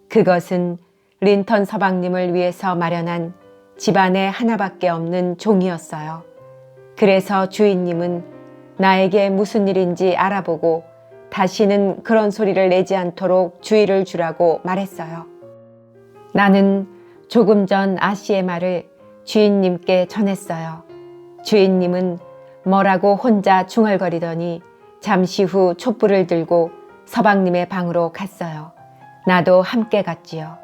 그것은 린턴 서방님을 위해서 마련한 집안에 하나밖에 없는 종이었어요. 그래서 주인님은 나에게 무슨 일인지 알아보고 다시는 그런 소리를 내지 않도록 주의를 주라고 말했어요. 나는 조금 전 아씨의 말을 주인님께 전했어요. 주인님은 뭐라고 혼자 중얼거리더니 잠시 후 촛불을 들고 서방님의 방으로 갔어요. 나도 함께 갔지요.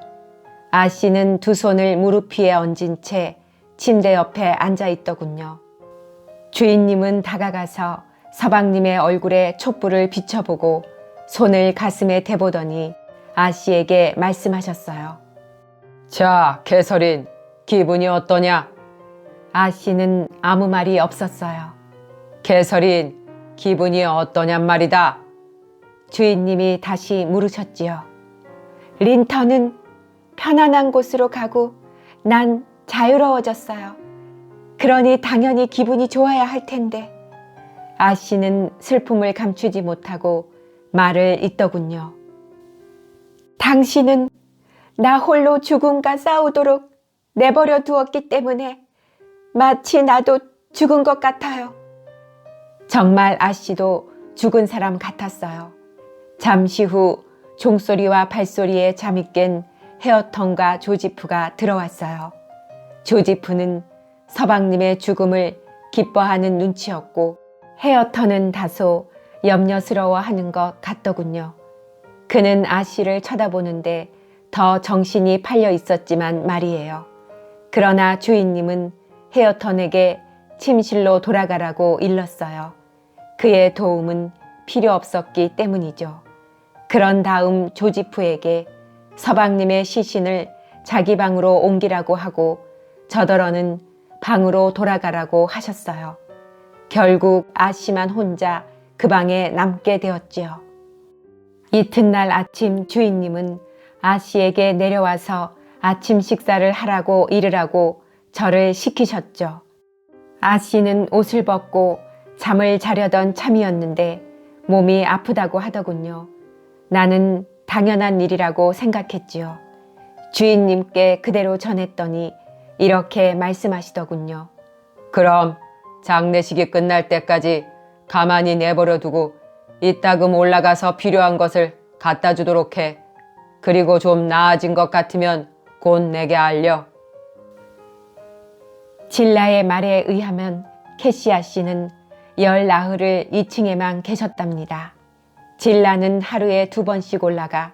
아씨는 두 손을 무릎 위에 얹은 채 침대 옆에 앉아 있더군요. 주인님은 다가가서 서방님의 얼굴에 촛불을 비춰보고 손을 가슴에 대보더니 아씨에게 말씀하셨어요. 자, 개설인, 기분이 어떠냐? 아씨는 아무 말이 없었어요. 개설인, 기분이 어떠냔 말이다. 주인님이 다시 물으셨지요. 린턴은 편안한 곳으로 가고 난 자유로워졌어요. 그러니 당연히 기분이 좋아야 할 텐데. 아씨는 슬픔을 감추지 못하고 말을 잇더군요. 당신은 나 홀로 죽음과 싸우도록 내버려 두었기 때문에 마치 나도 죽은 것 같아요. 정말 아씨도 죽은 사람 같았어요. 잠시 후 종소리와 발소리에 잠이 깬 헤어턴과 조지프가 들어왔어요. 조지프는 서방님의 죽음을 기뻐하는 눈치였고 헤어턴은 다소 염려스러워하는 것 같더군요. 그는 아씨를 쳐다보는데 더 정신이 팔려 있었지만 말이에요. 그러나 주인님은 헤어턴에게 침실로 돌아가라고 일렀어요. 그의 도움은 필요 없었기 때문이죠. 그런 다음 조지프에게 서방님의 시신을 자기 방으로 옮기라고 하고 저더러는 방으로 돌아가라고 하셨어요. 결국 아씨만 혼자 그 방에 남게 되었지요. 이튿날 아침 주인님은 아씨에게 내려와서 아침 식사를 하라고 이르라고 저를 시키셨죠. 아씨는 옷을 벗고 잠을 자려던 참이었는데 몸이 아프다고 하더군요. 나는 당연한 일이라고 생각했지요. 주인님께 그대로 전했더니 이렇게 말씀하시더군요. 그럼 장례식이 끝날 때까지 가만히 내버려 두고 이따금 올라가서 필요한 것을 갖다 주도록 해. 그리고 좀 나아진 것 같으면 곧 내게 알려. 진라의 말에 의하면 캐시아 씨는 열 나흘을 2층에만 계셨답니다. 진라는 하루에 2번씩 올라가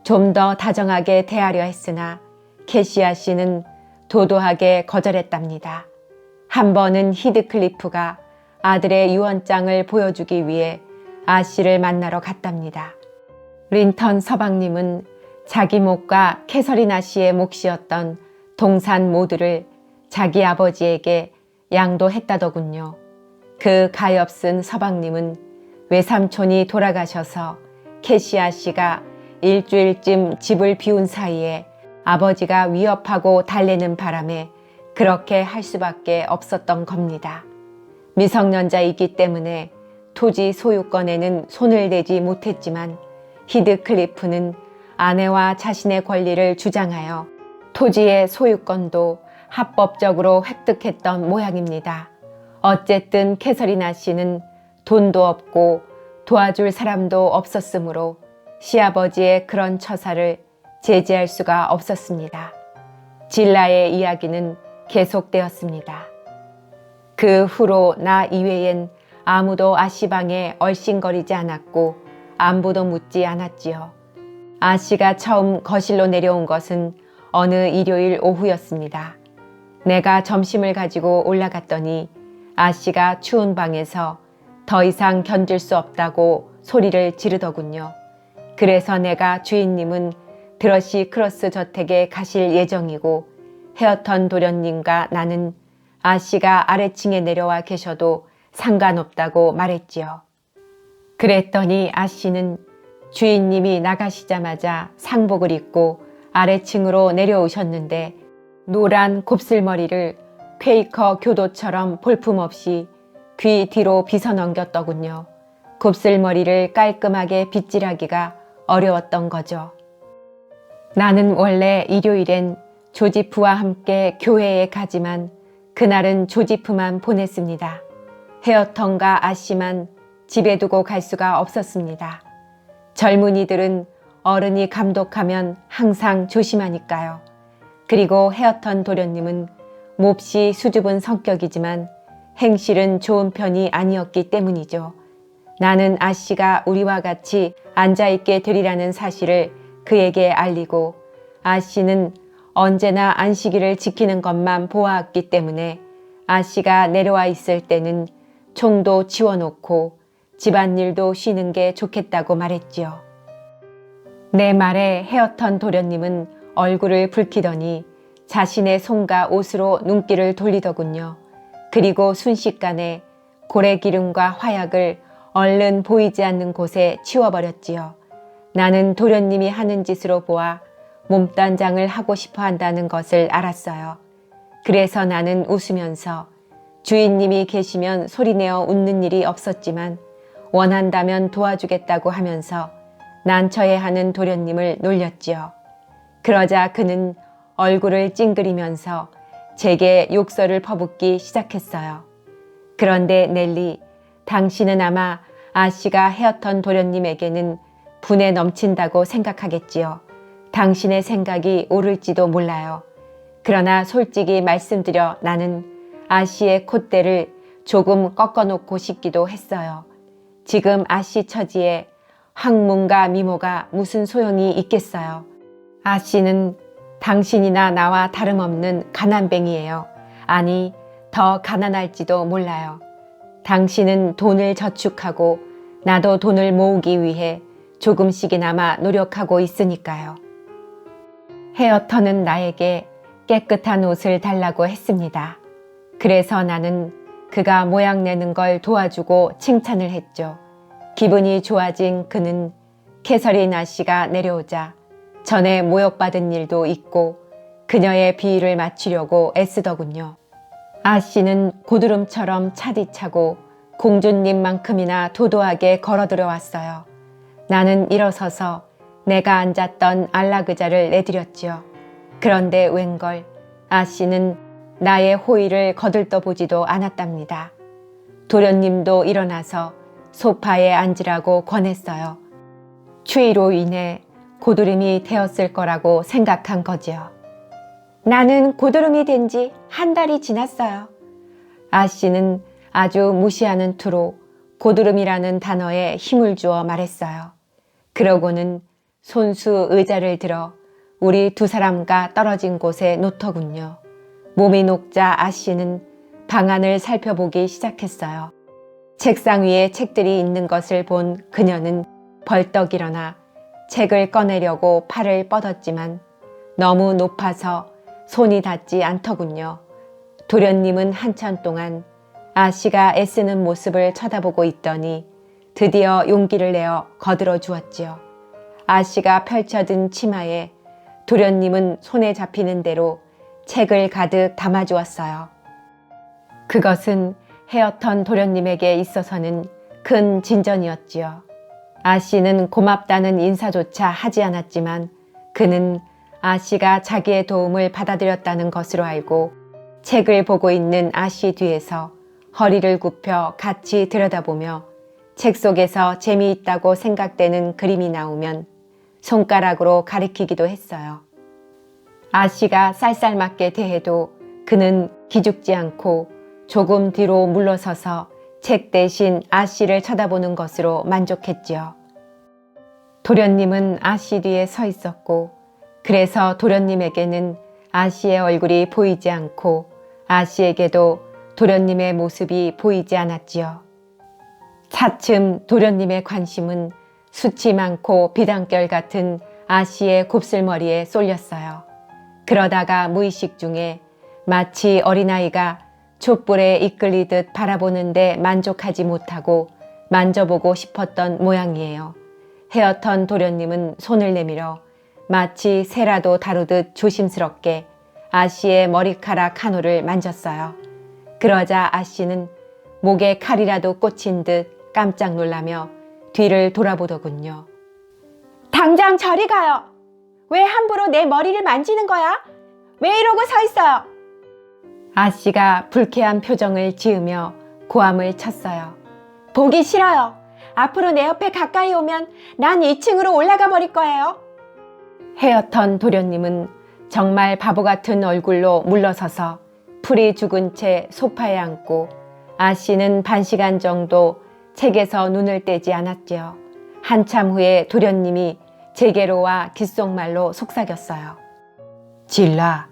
좀 더 다정하게 대하려 했으나 캐시아 씨는 도도하게 거절했답니다. 한 번은 히드클리프가 아들의 유언장을 보여주기 위해 아씨를 만나러 갔답니다. 린턴 서방님은 자기 몫과 캐서리나 씨의 몫이었던 동산 모두를 자기 아버지에게 양도했다더군요. 그 가엾은 서방님은 외삼촌이 돌아가셔서 캐시아 씨가 일주일쯤 집을 비운 사이에 아버지가 위협하고 달래는 바람에 그렇게 할 수밖에 없었던 겁니다. 미성년자이기 때문에 토지 소유권에는 손을 대지 못했지만 히드클리프는 아내와 자신의 권리를 주장하여 토지의 소유권도 합법적으로 획득했던 모양입니다. 어쨌든 캐서리나 씨는 돈도 없고 도와줄 사람도 없었으므로 시아버지의 그런 처사를 제지할 수가 없었습니다. 질라의 이야기는 계속되었습니다. 그 후로 나 이외엔 아무도 아씨방에 얼씬거리지 않았고 안부도 묻지 않았지요. 아씨가 처음 거실로 내려온 것은 어느 일요일 오후였습니다. 내가 점심을 가지고 올라갔더니 아씨가 추운 방에서 더 이상 견딜 수 없다고 소리를 지르더군요. 그래서 내가 주인님은 드러시 크로스 저택에 가실 예정이고 헤어턴 도련님과 나는 아씨가 아래층에 내려와 계셔도 상관없다고 말했지요. 그랬더니 아씨는 주인님이 나가시자마자 상복을 입고 아래층으로 내려오셨는데 노란 곱슬머리를 퀘이커 교도처럼 볼품없이 귀 뒤로 빗어넘겼더군요. 곱슬머리를 깔끔하게 빗질하기가 어려웠던 거죠. 나는 원래 일요일엔 조지프와 함께 교회에 가지만 그날은 조지프만 보냈습니다. 헤어턴과 아씨만 집에 두고 갈 수가 없었습니다. 젊은이들은 어른이 감독하면 항상 조심하니까요. 그리고 헤어턴 도련님은 몹시 수줍은 성격이지만 행실은 좋은 편이 아니었기 때문이죠. 나는 아씨가 우리와 같이 앉아있게 되리라는 사실을 그에게 알리고 아씨는 언제나 안식일을 지키는 것만 보아왔기 때문에 아씨가 내려와 있을 때는 총도 치워놓고 집안일도 쉬는 게 좋겠다고 말했지요. 내 말에 헤어턴 도련님은 얼굴을 붉히더니 자신의 손과 옷으로 눈길을 돌리더군요. 그리고 순식간에 고래기름과 화약을 얼른 보이지 않는 곳에 치워버렸지요. 나는 도련님이 하는 짓으로 보아 몸단장을 하고 싶어 한다는 것을 알았어요. 그래서 나는 웃으면서 주인님이 계시면 소리내어 웃는 일이 없었지만 원한다면 도와주겠다고 하면서 난처해하는 도련님을 놀렸지요. 그러자 그는 얼굴을 찡그리면서 제게 욕설을 퍼붓기 시작했어요. 그런데 넬리, 당신은 아마 아씨가 헤어턴 도련님에게는 분에 넘친다고 생각하겠지요. 당신의 생각이 옳을지도 몰라요. 그러나 솔직히 말씀드려 나는 아씨의 콧대를 조금 꺾어놓고 싶기도 했어요. 지금 아씨 처지에 학문과 미모가 무슨 소용이 있겠어요. 아씨는 당신이나 나와 다름없는 가난뱅이에요. 아니, 더 가난할지도 몰라요. 당신은 돈을 저축하고 나도 돈을 모으기 위해 조금씩이나마 노력하고 있으니까요. 헤어턴은 나에게 깨끗한 옷을 달라고 했습니다. 그래서 나는 그가 모양내는 걸 도와주고 칭찬을 했죠. 기분이 좋아진 그는 캐서린 아씨가 내려오자 전에 모욕받은 일도 있고 그녀의 비위를 맞추려고 애쓰더군요. 아씨는 고드름처럼 차디차고 공주님만큼이나 도도하게 걸어들어왔어요. 나는 일어서서 내가 앉았던 안락의자를 내드렸지요. 그런데 웬걸 아씨는 나의 호의를 거들떠보지도 않았답니다. 도련님도 일어나서 소파에 앉으라고 권했어요. 추위로 인해 고드름이 되었을 거라고 생각한 거지요. 나는 고드름이 된 지 한 달이 지났어요. 아씨는 아주 무시하는 투로 고드름이라는 단어에 힘을 주어 말했어요. 그러고는 손수 의자를 들어 우리 두 사람과 떨어진 곳에 놓더군요. 몸이 녹자 아씨는 방안을 살펴보기 시작했어요. 책상 위에 책들이 있는 것을 본 그녀는 벌떡 일어나 책을 꺼내려고 팔을 뻗었지만 너무 높아서 손이 닿지 않더군요. 도련님은 한참 동안 아씨가 애쓰는 모습을 쳐다보고 있더니 드디어 용기를 내어 거들어 주었지요. 아씨가 펼쳐든 치마에 도련님은 손에 잡히는 대로 책을 가득 담아주었어요. 그것은 헤어턴 도련님에게 있어서는 큰 진전이었지요. 아씨는 고맙다는 인사조차 하지 않았지만 그는 아씨가 자기의 도움을 받아들였다는 것으로 알고 책을 보고 있는 아씨 뒤에서 허리를 굽혀 같이 들여다보며 책 속에서 재미있다고 생각되는 그림이 나오면 손가락으로 가리키기도 했어요. 아씨가 쌀쌀맞게 대해도 그는 기죽지 않고 조금 뒤로 물러서서 책 대신 아씨를 쳐다보는 것으로 만족했지요. 도련님은 아씨 뒤에 서 있었고 그래서 도련님에게는 아씨의 얼굴이 보이지 않고 아씨에게도 도련님의 모습이 보이지 않았지요. 차츰 도련님의 관심은 숱이 많고 비단결 같은 아씨의 곱슬머리에 쏠렸어요. 그러다가 무의식 중에 마치 어린아이가 촛불에 이끌리듯 바라보는데 만족하지 못하고 만져보고 싶었던 모양이에요. 헤어턴 도련님은 손을 내밀어 마치 새라도 다루듯 조심스럽게 아씨의 머리카락 한 올을 만졌어요. 그러자 아씨는 목에 칼이라도 꽂힌 듯 깜짝 놀라며 뒤를 돌아보더군요. 당장 저리 가요. 왜 함부로 내 머리를 만지는 거야? 왜 이러고 서 있어요? 아씨가 불쾌한 표정을 지으며 고함을 쳤어요. 보기 싫어요. 앞으로 내 옆에 가까이 오면 난 2층으로 올라가 버릴 거예요. 헤어턴 도련님은 정말 바보 같은 얼굴로 물러서서 풀이 죽은 채 소파에 앉고 아씨는 반시간 정도 책에서 눈을 떼지 않았지요. 한참 후에 도련님이 제게로와 귓속말로 속삭였어요. 질라,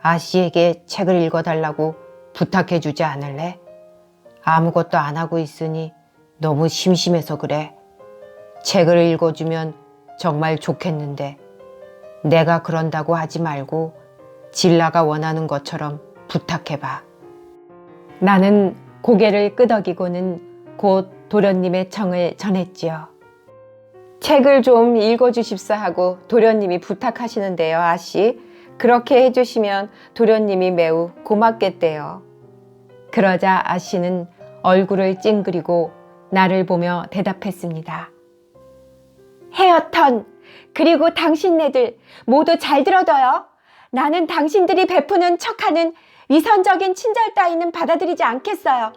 아씨에게 책을 읽어달라고 부탁해주지 않을래? 아무것도 안 하고 있으니 너무 심심해서 그래. 책을 읽어주면 정말 좋겠는데 내가 그런다고 하지 말고 질라가 원하는 것처럼 부탁해봐. 나는 고개를 끄덕이고는 곧 도련님의 청을 전했지요. 책을 좀 읽어주십사 하고 도련님이 부탁하시는데요, 아씨. 그렇게 해주시면 도련님이 매우 고맙겠대요. 그러자 아씨는 얼굴을 찡그리고 나를 보며 대답했습니다. 헤어턴, 그리고 당신네들 모두 잘 들어둬요. 나는 당신들이 베푸는 척하는 위선적인 친절 따위는 받아들이지 않겠어요.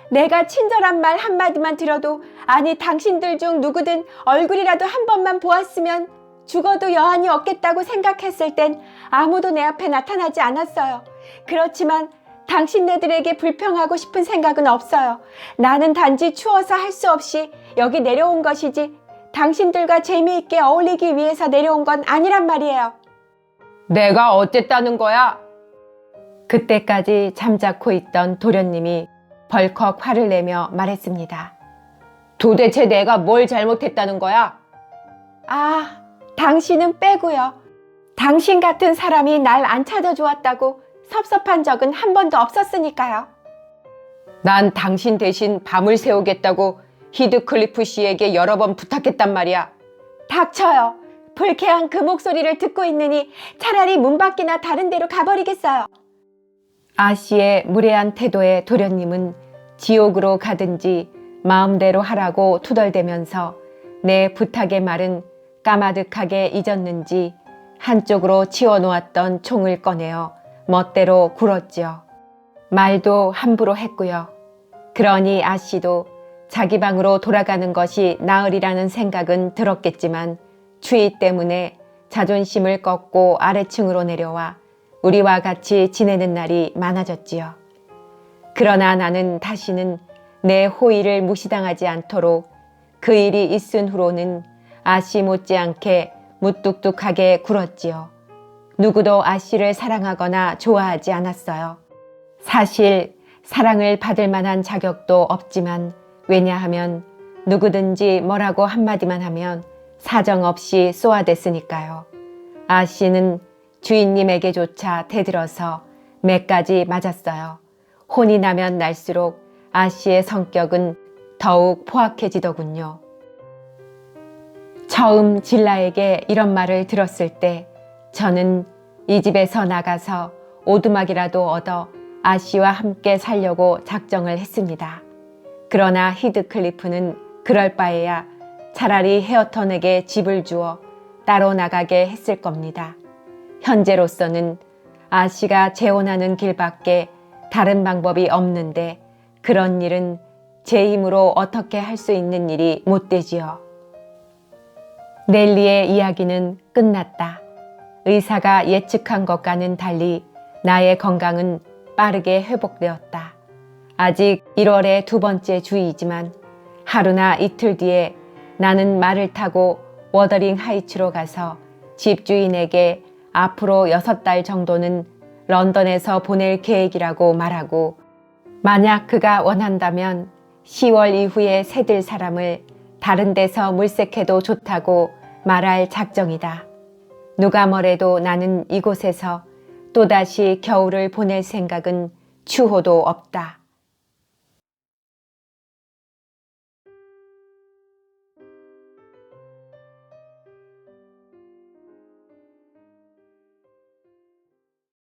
내가 친절한 말 한마디만 들어도 아니 당신들 중 누구든 얼굴이라도 한 번만 보았으면 죽어도 여한이 없겠다고 생각했을 땐 아무도 내 앞에 나타나지 않았어요. 그렇지만 당신네들에게 불평하고 싶은 생각은 없어요. 나는 단지 추워서 할 수 없이 여기 내려온 것이지 당신들과 재미있게 어울리기 위해서 내려온 건 아니란 말이에요. 내가 어쨌다는 거야? 그때까지 잠자코 있던 도련님이 벌컥 화를 내며 말했습니다. 도대체 내가 뭘 잘못했다는 거야? 아, 당신은 빼고요. 당신 같은 사람이 날 안 찾아주었다고 섭섭한 적은 한 번도 없었으니까요. 난 당신 대신 밤을 새우겠다고 히드클리프 씨에게 여러 번 부탁했단 말이야. 닥쳐요. 불쾌한 그 목소리를 듣고 있느니 차라리 문 밖이나 다른 데로 가버리겠어요. 아씨의 무례한 태도에 도련님은 지옥으로 가든지 마음대로 하라고 투덜대면서 내 부탁의 말은 까마득하게 잊었는지 한쪽으로 치워놓았던 총을 꺼내어 멋대로 굴었지요. 말도 함부로 했고요. 그러니 아씨도 자기 방으로 돌아가는 것이 나으리라는 생각은 들었겠지만 추위 때문에 자존심을 꺾고 아래층으로 내려와 우리와 같이 지내는 날이 많아졌지요. 그러나 나는 다시는 내 호의를 무시당하지 않도록 그 일이 있은 후로는 아씨 못지않게 무뚝뚝하게 굴었지요. 누구도 아씨를 사랑하거나 좋아하지 않았어요. 사실 사랑을 받을 만한 자격도 없지만 왜냐하면 누구든지 뭐라고 한마디만 하면 사정없이 쏘아댔으니까요. 아씨는 주인님에게조차 대들어서 매까지 맞았어요. 혼이 나면 날수록 아씨의 성격은 더욱 포악해지더군요. 처음 질라에게 이런 말을 들었을 때 저는 이 집에서 나가서 오두막이라도 얻어 아씨와 함께 살려고 작정을 했습니다. 그러나 히드클리프는 그럴 바에야 차라리 헤어턴에게 집을 주어 따로 나가게 했을 겁니다. 현재로서는 아씨가 재혼하는 길밖에 다른 방법이 없는데 그런 일은 제 힘으로 어떻게 할 수 있는 일이 못 되지요. 넬리의 이야기는 끝났다. 의사가 예측한 것과는 달리 나의 건강은 빠르게 회복되었다. 아직 1월의 두 번째 주이지만 하루나 이틀 뒤에 나는 말을 타고 워더링 하이츠로 가서 집주인에게 앞으로 6달 정도는 런던에서 보낼 계획이라고 말하고, 만약 그가 원한다면 10월 이후에 새들 사람을 다른 데서 물색해도 좋다고 말할 작정이다. 누가 뭐래도 나는 이곳에서 또다시 겨울을 보낼 생각은 추호도 없다.